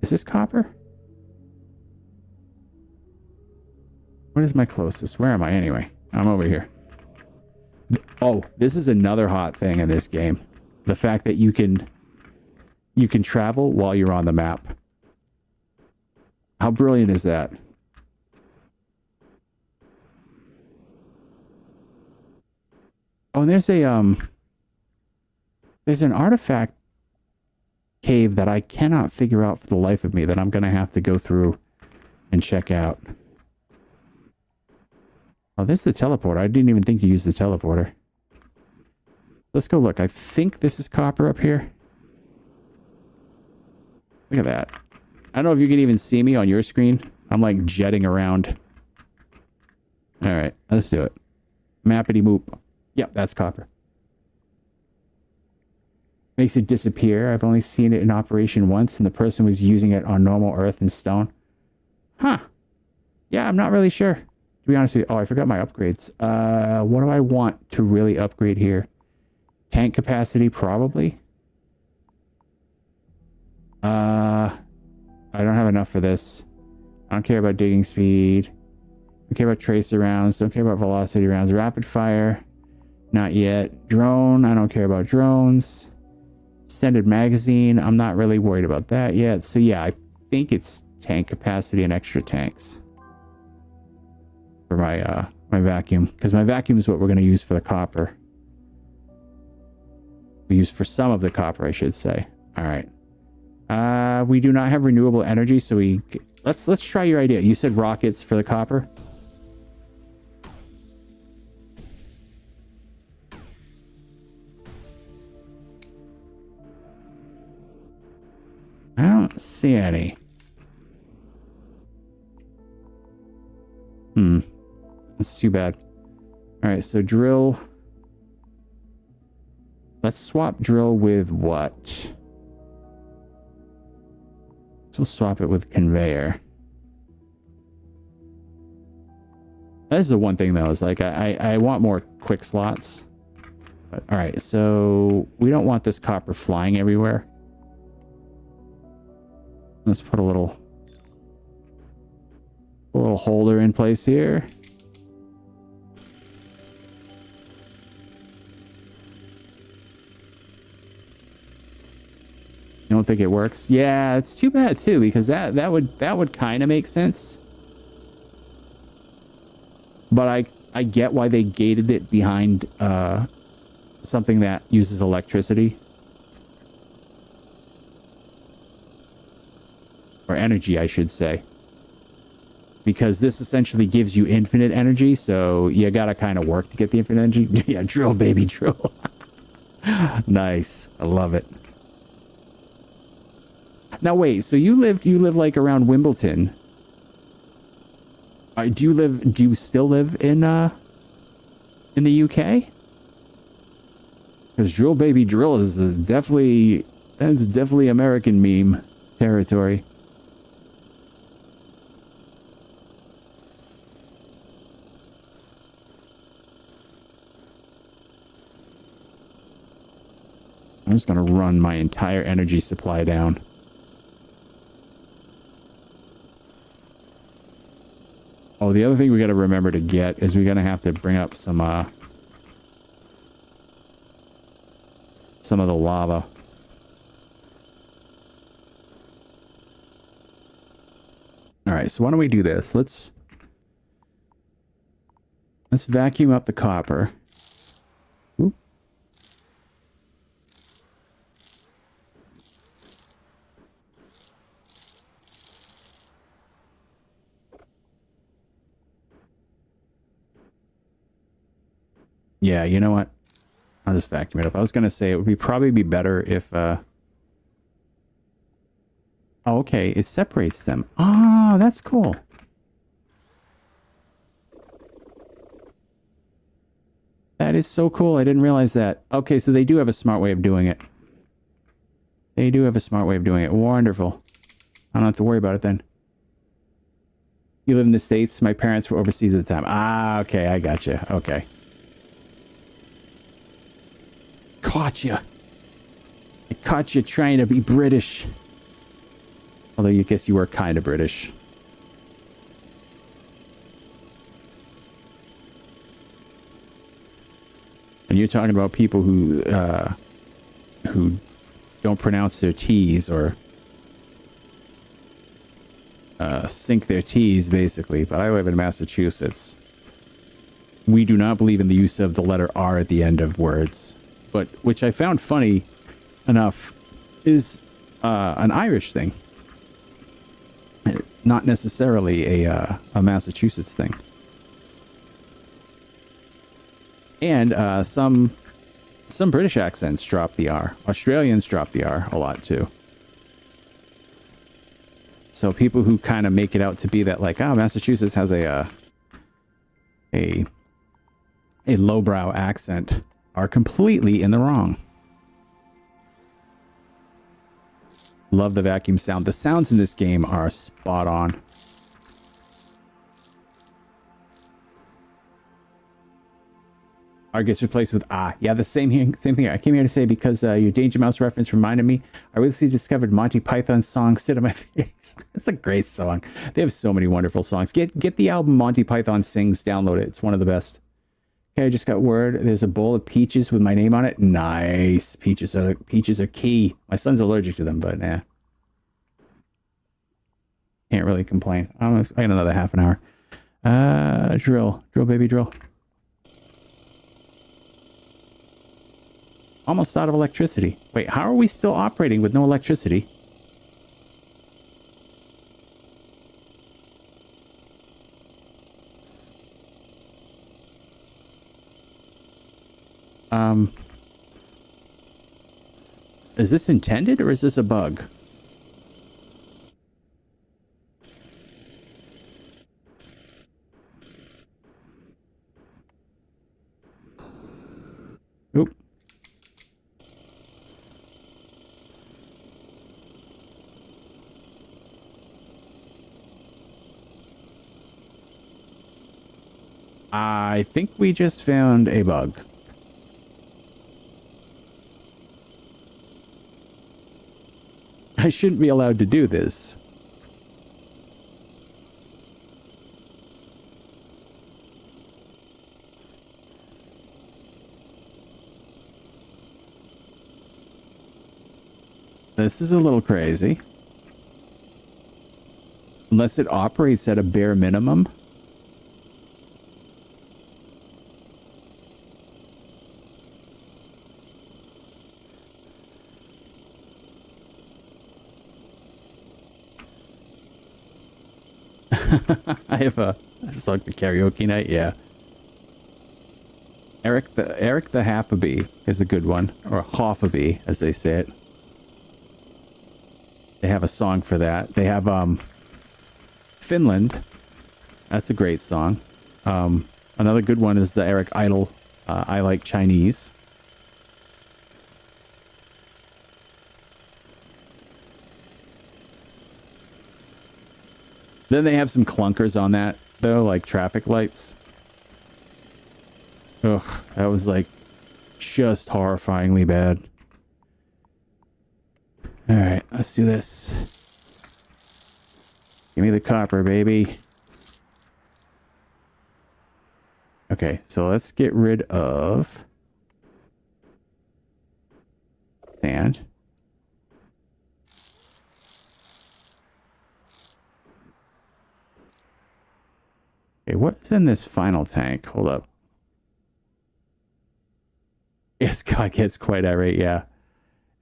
Is this copper? What is my closest? Where am I anyway? I'm over here. Oh, this is another hot thing in this game. The fact that you can travel while you're on the map. How brilliant is that? Oh, and there's an artifact cave that I cannot figure out for the life of me that I'm gonna have to go through and check out. Oh, this is the teleporter. I didn't even think to use the teleporter. Let's go look. I think this is copper up here. Look at that. I don't know if you can even see me on your screen. I'm like jetting around. All right, let's do it. Mappity moop. Yep, that's copper. Makes it disappear. I've only seen it in operation once, and the person was using it on normal earth and stone. Huh. Yeah, I'm not really sure. To be honest with you. Oh, I forgot my upgrades. What do I want to really upgrade here? Tank capacity, probably. I don't have enough for this. I don't care about digging speed. Don't care about tracer rounds. Don't care about velocity rounds. Rapid fire. Not yet. Drone. I don't care about drones. Extended magazine. I'm not really worried about that yet. So yeah, I think it's tank capacity and extra tanks for my my vacuum, because my vacuum is what we're going to use for the copper. We use for some of the copper, I should say. All right. We do not have renewable energy, so let's try your idea. You said rockets for the copper. I don't see any. That's too bad. All right, so drill. Let's swap drill with what? So we'll swap it with conveyor. That's the one thing though, is like I want more quick slots. But, all right, so we don't want this copper flying everywhere. Let's put a little holder in place here. You don't think it works? Yeah, it's too bad too, because that would kind of make sense. But I get why they gated it behind something that uses electricity. Or energy, I should say. Because this essentially gives you infinite energy, so you gotta kind of work to get the infinite energy. Yeah, drill, baby, drill. Nice. I love it. Now wait, so you live like around Wimbledon. Do you still live in the UK? Because drill baby drill is definitely American meme territory. I'm just gonna run my entire energy supply down. Oh, the other thing we gotta remember to get is we're gonna have to bring up some of the lava. All right, so why don't we do this? Let's vacuum up the copper. Oop. Yeah, you know what? I'll just vacuum it up. I was gonna say it would probably be better if oh, okay, it separates them. Oh, that's cool. That is so cool. I didn't realize that. Okay, so they do have a smart way of doing it. They do have a smart way of doing it. Wonderful. I don't have to worry about it then. You live in the States? My parents were overseas at the time. Ah, okay, I gotcha. Okay. Caught you. I caught you trying to be British. Although you guess you were kind of British. And you're talking about people who don't pronounce their T's or sink their T's, basically. But I live in Massachusetts. We do not believe in the use of the letter R at the end of words. But which I found funny enough is an Irish thing. Not necessarily a Massachusetts thing. And some British accents drop the R. Australians drop the R a lot too. So people who kind of make it out to be that like, oh, Massachusetts has a lowbrow accent are completely in the wrong. Love the vacuum sound. The sounds in this game are spot on. R gets replaced with ah. Yeah, the same thing. I came here to say because your Danger Mouse reference reminded me. I recently discovered Monty Python's song "Sit on My Face." It's a great song. They have so many wonderful songs. Get the album Monty Python Sings. Download it. It's one of the best. Okay, I just got word. There's a bowl of peaches with my name on it. Nice. Peaches are key. My son's allergic to them, but nah. Can't really complain. I got another half an hour. Drill, baby, drill. Almost out of electricity. Wait, how are we still operating with no electricity? Is this intended or is this a bug? Oop. I think we just found a bug. I shouldn't be allowed to do this. This is a little crazy. Unless it operates at a bare minimum. I have a song for karaoke night, yeah. Eric the half a bee is a good one, or half a bee as they say it. They have a song for that. They have Finland. That's a great song. Another good one is the Eric Idle I Like Chinese. Then they have some clunkers on that, though, like traffic lights. Ugh, that was like just horrifyingly bad. Alright, let's do this. Give me the copper, baby. Okay, so let's get rid of sand. Okay, what's in this final tank? Hold up. Yes, God gets quite irate, yeah.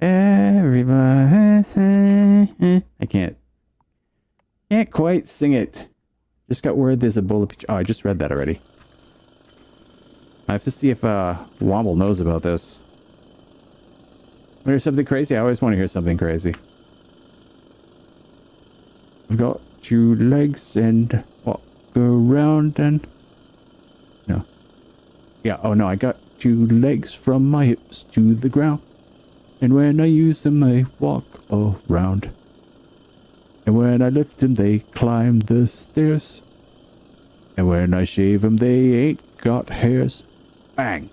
Everybody say, I can't quite sing it. Just got word there's a bullet. Oh, I just read that already. I have to see if Womble knows about this. Want to hear something crazy? I always want to hear something crazy. I've got 2 legs and walk around and... No. Yeah, oh no, I got 2 legs from my hips to the ground. And when I use them, I walk around. And when I lift them, they climb the stairs. And when I shave them, they ain't got hairs. Bang!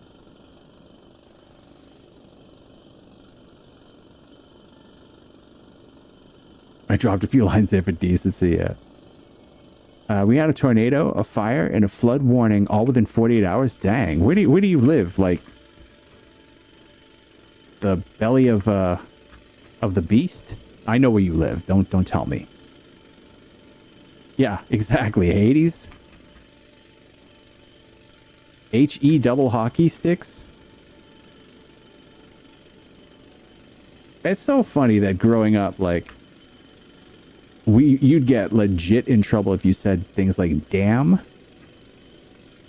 I dropped a few lines there for decency, yeah. We had a tornado, a fire, and a flood warning all within 48 hours. Dang, where do you live? Like the belly of the beast? I know where you live. Don't tell me. Yeah, exactly. Hades. HE double hockey sticks. It's so funny that growing up, like, you'd get legit in trouble if you said things like damn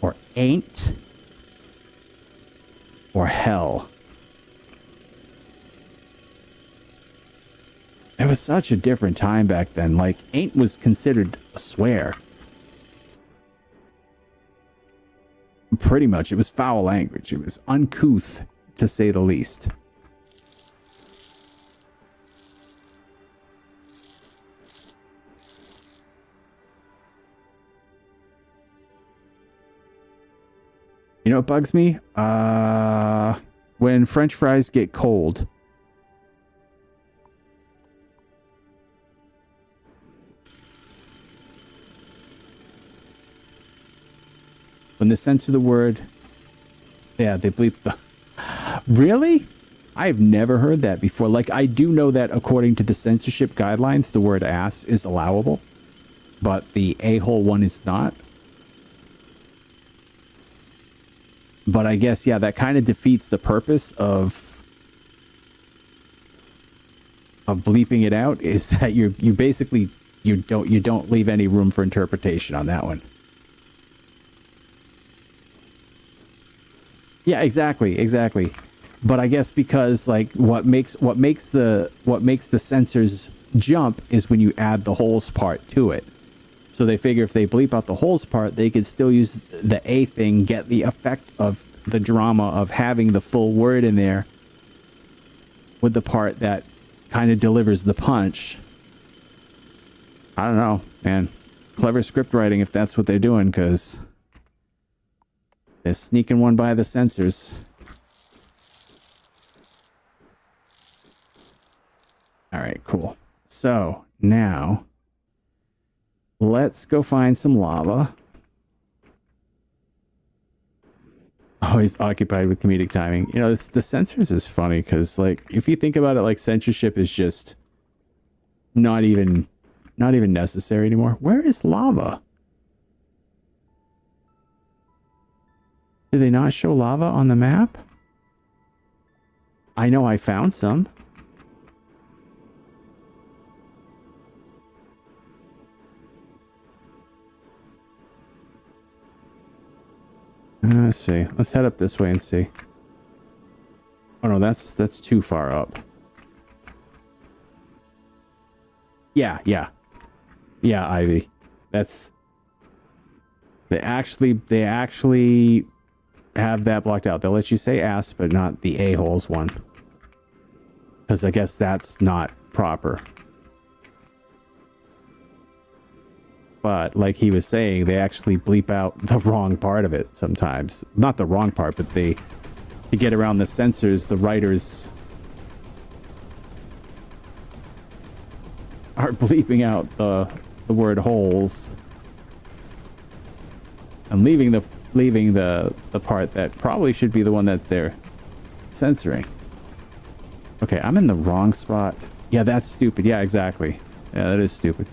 or ain't or hell. It was such a different time back then. Like, ain't was considered a swear. Pretty much, it was foul language. It was uncouth, to say the least. You know what bugs me? When French fries get cold. When they censor the word, yeah, they bleep the... Really? I've never heard that before. Like, I do know that according to the censorship guidelines, the word ass is allowable, but the a-hole one is not. But I guess, yeah, that kind of defeats the purpose of bleeping it out, is that you basically you don't leave any room for interpretation on that one. Yeah, exactly. But I guess because, like, what makes the censors jump is when you add the holes part to it. So they figure if they bleep out the holes part, they could still use the A thing, get the effect of the drama of having the full word in there with the part that kind of delivers the punch. I don't know, man. Clever script writing if that's what they're doing, because They're sneaking one by the sensors. All right, cool. So now let's go find some lava. Always occupied with comedic timing. You know, the sensors is funny because, like, if you think about it, like, censorship is just not even necessary anymore. Where is lava? Did they not show lava on the map? I know I found some. Let's see. Let's head up this way and see. Oh no, that's too far up. Yeah, Ivy. That's they actually have that blocked out. They'll let you say ass, but not the a-holes one. Because I guess that's not proper. But like he was saying, they actually bleep out the wrong part of it sometimes. Not the wrong part, but to get around the censors, the writers are bleeping out the word holes and leaving the part that probably should be the one that they're censoring. Okay, I'm in the wrong spot. Yeah, that's stupid. Yeah, exactly. Yeah, that is stupid.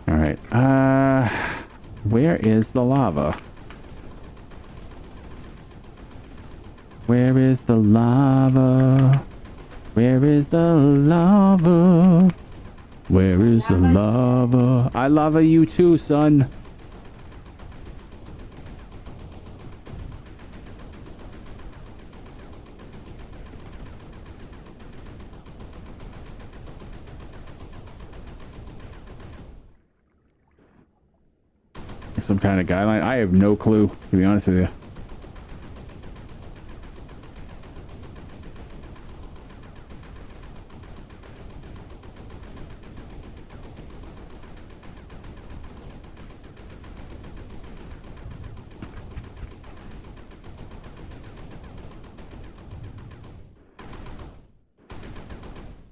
All right. Where is the lava? Where is the lava? Where is the lava? Where is the lava? I lava you too, son. Some kind of guideline. I have no clue, to be honest with you.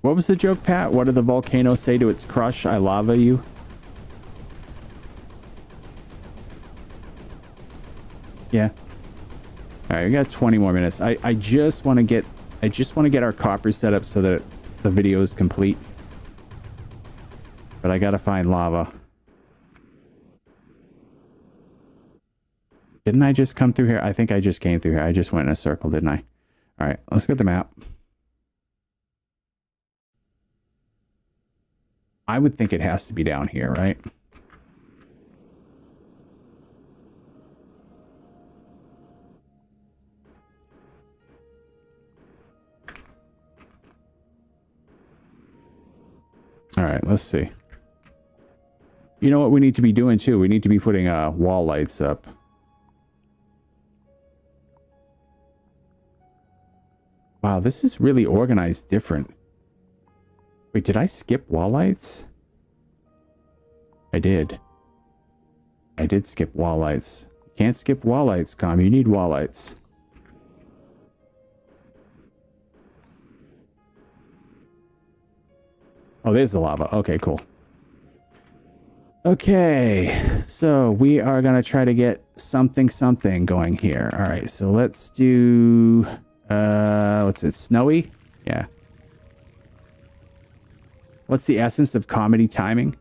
What was the joke, Pat? What did the volcano say to its crush? I lava you. Yeah. All right, we got 20 more minutes. I just want to get our copper set up so that the video is complete. But I got to find lava. Didn't I just come through here? I think I just came through here. I just went in a circle, didn't I? All right, let's get the map. I would think it has to be down here, right? All right, let's see. You know what we need to be doing too? We need to be putting wall lights up. Wow, this is really organized different. Wait, did I skip wall lights? I did. I did skip wall lights. You can't skip wall lights, Com. You need wall lights. Oh, there's the lava. Okay, cool. Okay, so we are going to try to get something going here. All right, so let's do... what's it? Snowy? Yeah. What's the essence of comedy timing?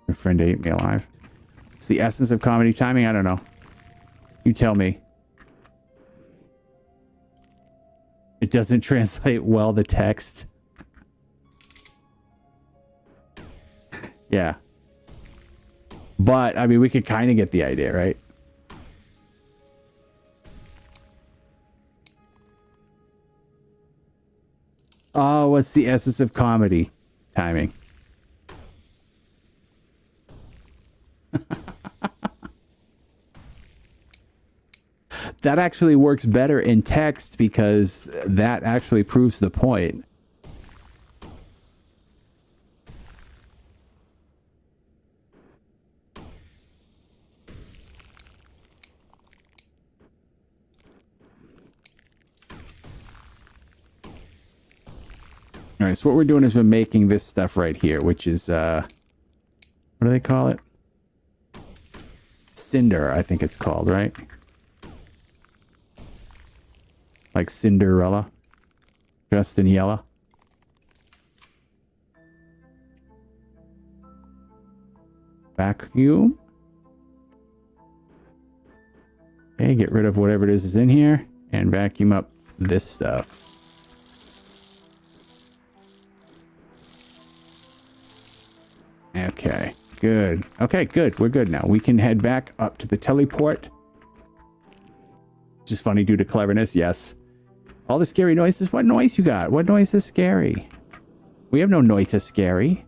Your friend ate me alive. It's the essence of comedy timing? I don't know. You tell me. It doesn't translate well, the text. Yeah. But, I mean, we could kind of get the idea, right? Oh, what's the essence of comedy? Timing. That actually works better in text because that actually proves the point. All right, so what we're doing is we're making this stuff right here, which is, what do they call it? Cinder, I think it's called, right? Like Cinderella. Dressed in yellow. Vacuum. Okay, get rid of whatever it is in here and vacuum up this stuff. Okay, good. Okay, good. We're good now. We can head back up to the teleport. Just funny due to cleverness, yes. All the scary noises. What noise you got? What noise is scary? We have no noise that's scary.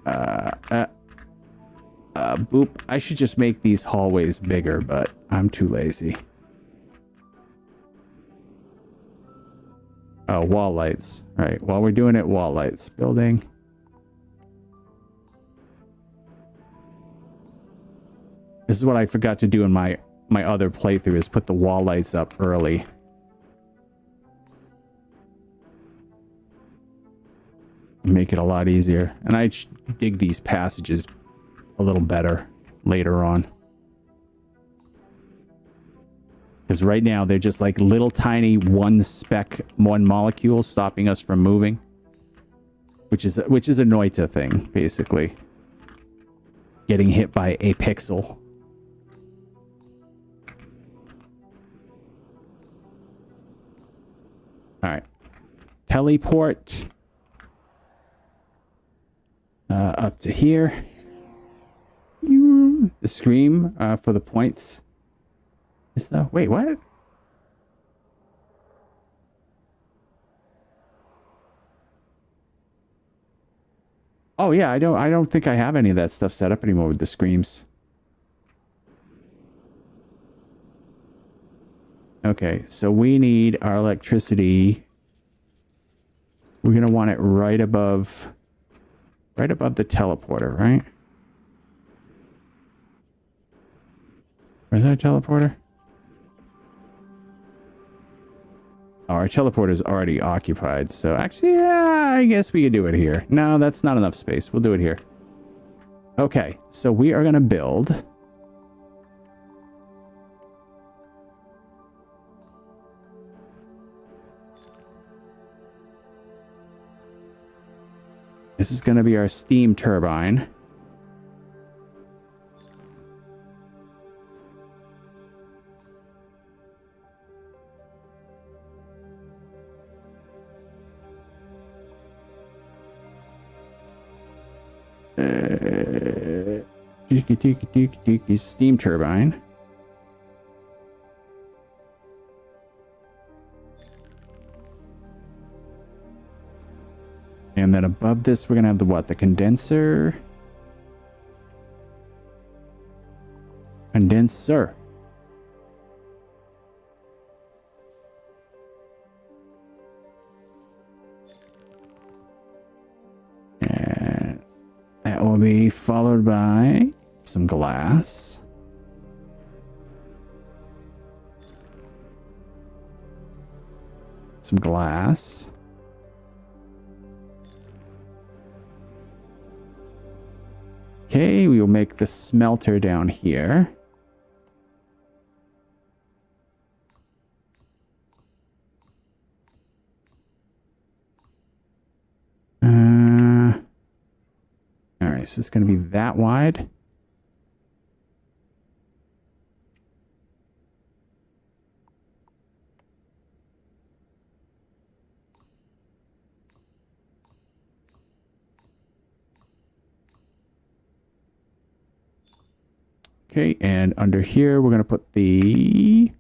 Boop. I should just make these hallways bigger, but I'm too lazy. Oh, wall lights. All right, while we're doing it, wall lights. Building. This is what I forgot to do in my other playthrough, is put the wall lights up early. Make it a lot easier. And I dig these passages a little better later on. Because right now they're just like little tiny one molecule stopping us from moving. Which is a Noita thing, basically. Getting hit by a pixel. Alright. Teleport. Up to here. The scream for the points. Is the wait, what? Oh yeah, I don't think I have any of that stuff set up anymore with the screams. Okay, so we need our electricity. We're gonna want it right above the teleporter, right? Where's our teleporter? Oh, our teleporter is already occupied, so actually, yeah, I guess we could do it here. No, that's not enough space. We'll do it here. Okay, so we are going to build. This is going to be our steam turbine. Steam turbine. And then above this, we're going to have the what? The condenser. Condenser. And that will be followed by some glass. Some glass. Okay, we will make the smelter down here. All right, so it's going to be that wide. Okay, and under here, we're going to put the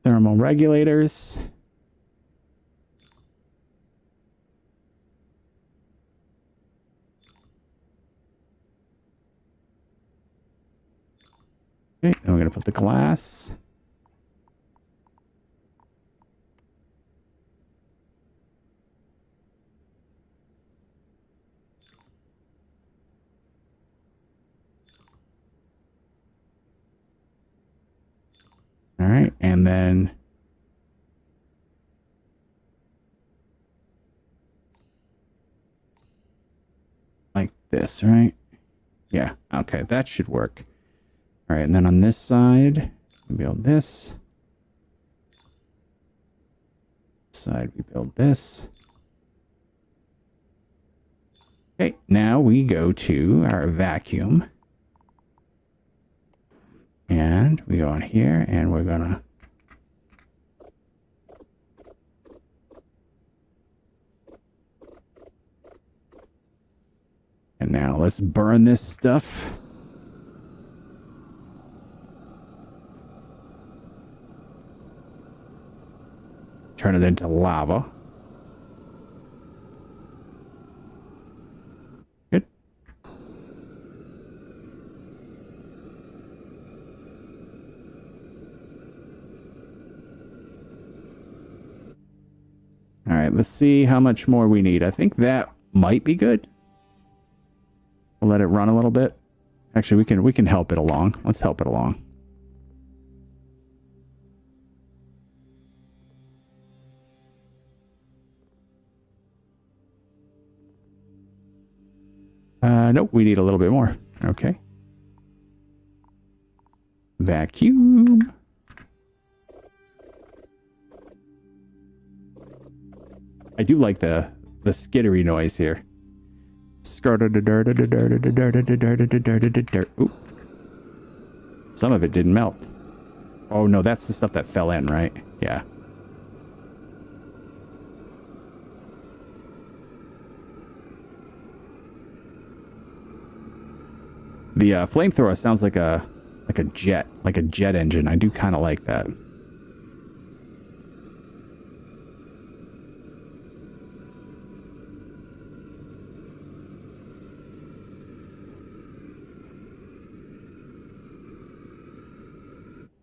thermal regulators. Okay, then we're going to put the glass. All right, and then like this, right? Yeah, okay, that should work. All right, and then on this side, we build this. Side, we build this. Okay, now we go to our vacuum. And we go on here, and we're gonna and now let's burn this stuff. Turn it into lava. Good. All right, let's see how much more we need. I think that might be good. We'll let it run a little bit. Actually, we can help it along. Let's help it along. Nope, we need a little bit more. Okay. Vacuum. I do like the skittery noise here. Ooh. Some of it didn't melt. Oh no, that's the stuff that fell in, right? Yeah. The flamethrower sounds like a jet engine. I do kind of like that.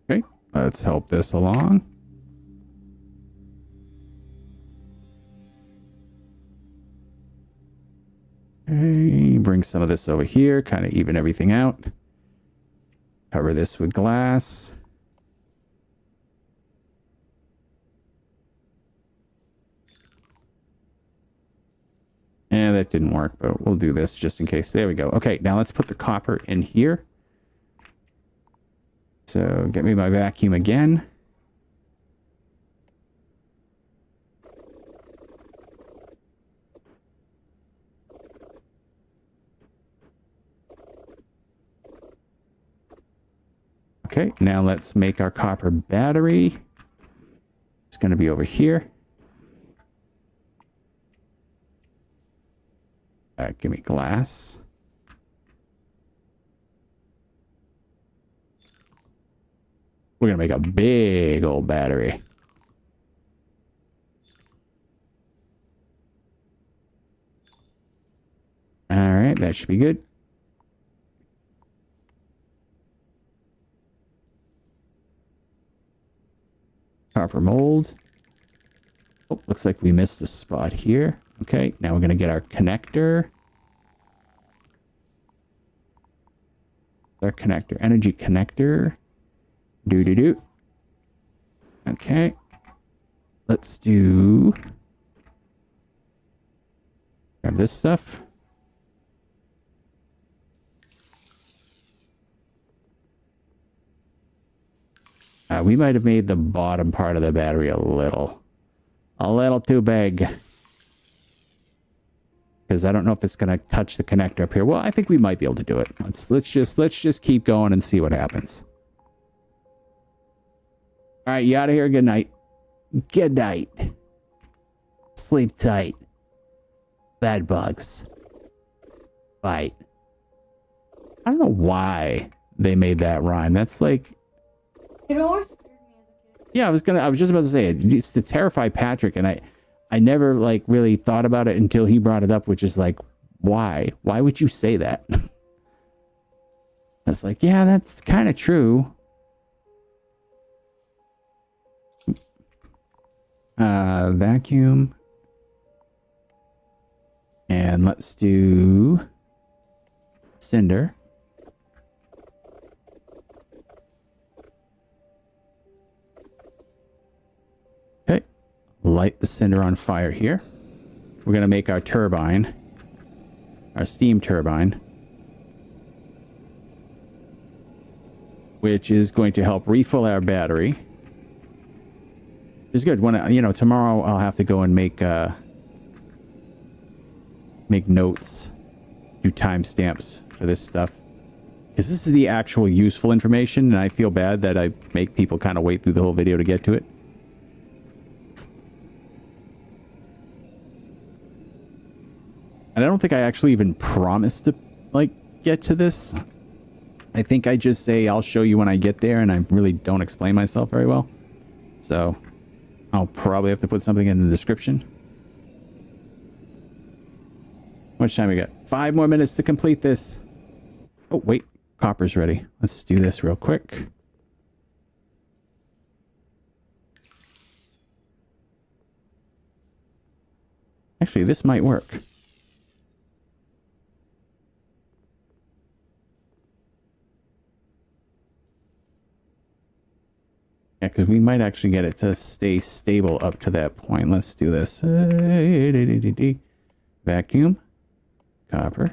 Okay, let's help this along. Okay, bring some of this over here, kind of even everything out. Cover this with glass. And that didn't work, but we'll do this just in case. There we go. Okay, now let's put the copper in here. So get me my vacuum again. Okay, now let's make our copper battery. It's going to be over here. Give me glass. We're going to make a big old battery. All right, that should be good. Copper mold. Oh, looks like we missed a spot here. Okay, now we're going to get our connector. Our connector, energy connector. Do. Okay. Let's do... grab this stuff. We might have made the bottom part of the battery a little too big. Because I don't know if it's going to touch the connector up here. Well, I think we might be able to do it. Let's just keep going and see what happens. All right, you out of here. Good night. Good night. Sleep tight. Bad bugs. Bite. I don't know why they made that rhyme. That's like... It always scared me as a kid. Yeah, I was just about to say it. It's to terrify Patrick, and I never like really thought about it until he brought it up, which is like, why? Why would you say that? I was like, yeah, that's kind of true. Vacuum. And let's do cinder. light the cinder on fire here. We're going to make our turbine, our steam turbine, which is going to help refill our battery. It's good. When, you know, tomorrow I'll have to go and make notes, do timestamps for this stuff. Because this is the actual useful information, and I feel bad that I make people kind of wait through the whole video to get to it. And I don't think I actually even promised to, like, get to this. I think I just say I'll show you when I get there, and I really don't explain myself very well. So I'll probably have to put something in the description. How much time we got? 5 more minutes to complete this. Oh, wait. Copper's ready. Let's do this real quick. Actually, this might work. Yeah, because we might actually get it to stay stable up to that point. Let's do this. Vacuum. Copper.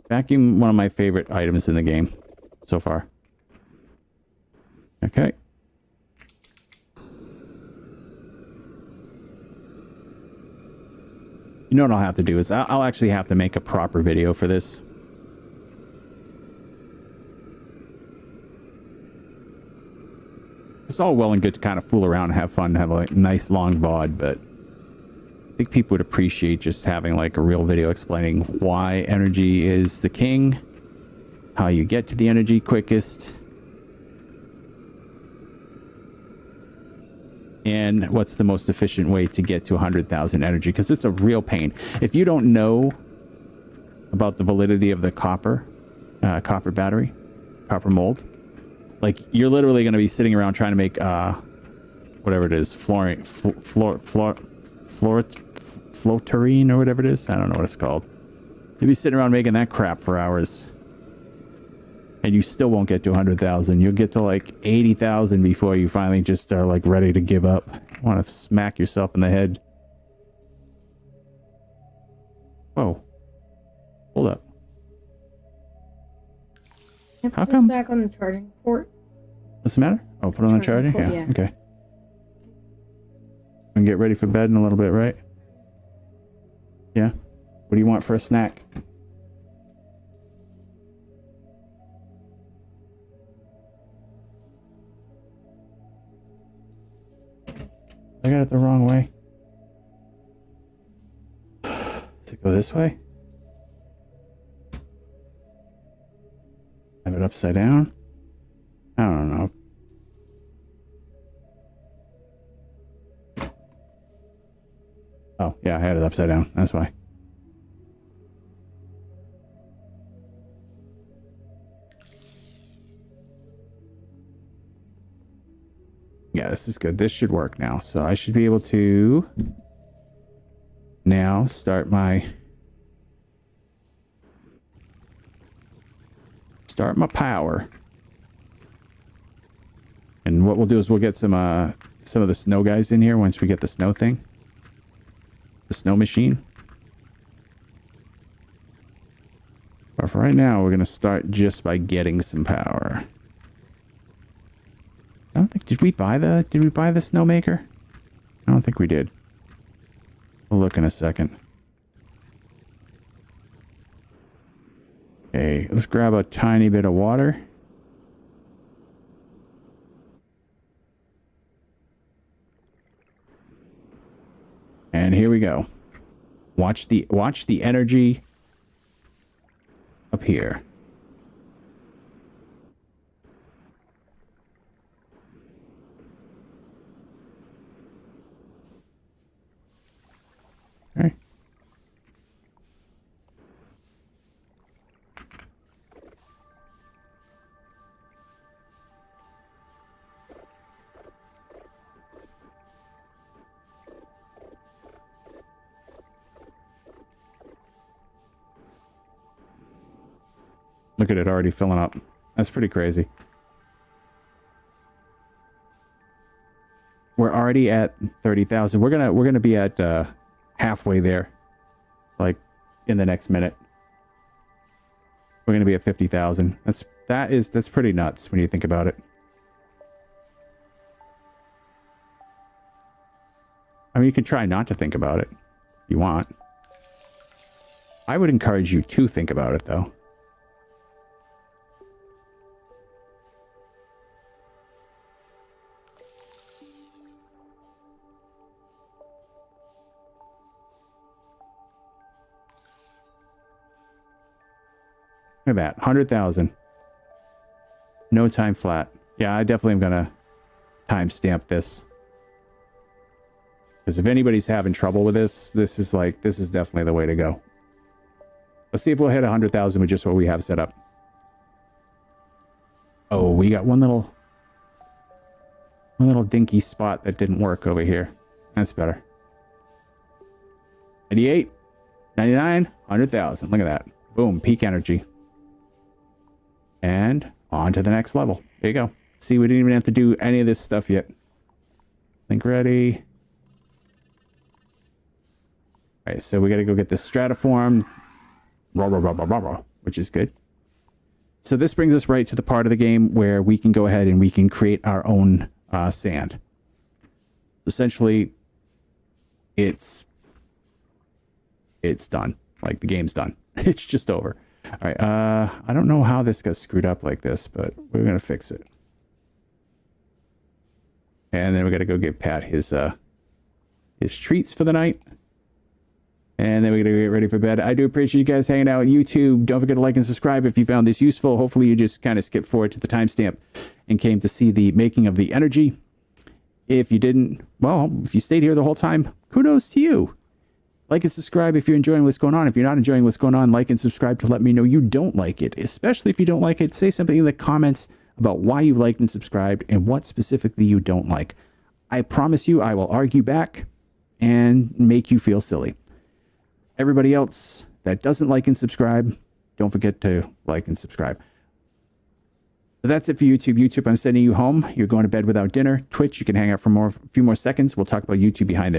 Vacuum, one of my favorite items in the game so far. Okay. You know what I'll have to do is I'll actually have to make a proper video for this. It's all well and good to kind of fool around and have fun and have a nice long VOD, but I think people would appreciate just having like a real video explaining why energy is the king, how you get to the energy quickest, and what's the most efficient way to get to 100,000 energy, because it's a real pain. If you don't know about the validity of the copper battery, copper mold, like you're literally going to be sitting around trying to make whatever it is, floaterine or whatever it is. I don't know what it's called. You'll be sitting around making that crap for hours. And you still won't get to 100,000. You'll get to like 80,000 before you finally just are like ready to give up. You want to smack yourself in the head. Whoa. Hold up. How come? Back on the charging port. What's the matter? Oh, put it on the charging? Yeah. Okay. And get ready for bed in a little bit, right? Yeah. What do you want for a snack? I got it the wrong way. Does it go this way? Have it upside down? I don't know. Oh, yeah, I had it upside down. That's why. Yeah, this is good. This should work now. So I should be able to now start my power. And what we'll do is we'll get some of the snow guys in here once we get the snow thing. The snow machine. But for right now, we're going to start just by getting some power. I don't think, did we buy the snowmaker? I don't think we did. We'll look in a second. Okay, let's grab a tiny bit of water. And here we go. Watch the energy up here. Okay. Look at it already filling up. That's pretty crazy. we're already at 30,000. We're gonna be at halfway there, like in the next minute. We're gonna be at 50,000. That's pretty nuts when you think about it. I mean, you can try not to think about it if you want. I would encourage you to think about it, though. Look at that, 100,000. No time flat. Yeah, I definitely am gonna timestamp this. Because if anybody's having trouble with this, this is definitely the way to go. Let's see if we'll hit 100,000 with just what we have set up. Oh, we got one little dinky spot that didn't work over here. That's better. 98, 99, 100,000. Look at that. Boom, peak energy. And on to the next level. There you go. See, we didn't even have to do any of this stuff yet. Think ready. All right, so we got to go get this stratiform, which is good. So this brings us right to the part of the game where we can go ahead and we can create our own sand. Essentially, it's done. Like, the game's done. It's just over. All right, I don't know how this got screwed up like this, but we're going to fix it. And then we got to go give Pat his treats for the night. And then we're going to get ready for bed. I do appreciate you guys hanging out on YouTube. Don't forget to like and subscribe if you found this useful. Hopefully you just kind of skipped forward to the timestamp and came to see the making of the energy. If you didn't, well, if you stayed here the whole time, kudos to you. Like and subscribe if you're enjoying what's going on. If you're not enjoying what's going on, like and subscribe to let me know you don't like it. Especially if you don't like it, say something in the comments about why you liked and subscribed and what specifically you don't like. I promise you I will argue back and make you feel silly. Everybody else that doesn't like and subscribe, don't forget to like and subscribe. But that's it for YouTube. YouTube, I'm sending you home. You're going to bed without dinner. Twitch, you can hang out for a few more seconds. We'll talk about YouTube behind there.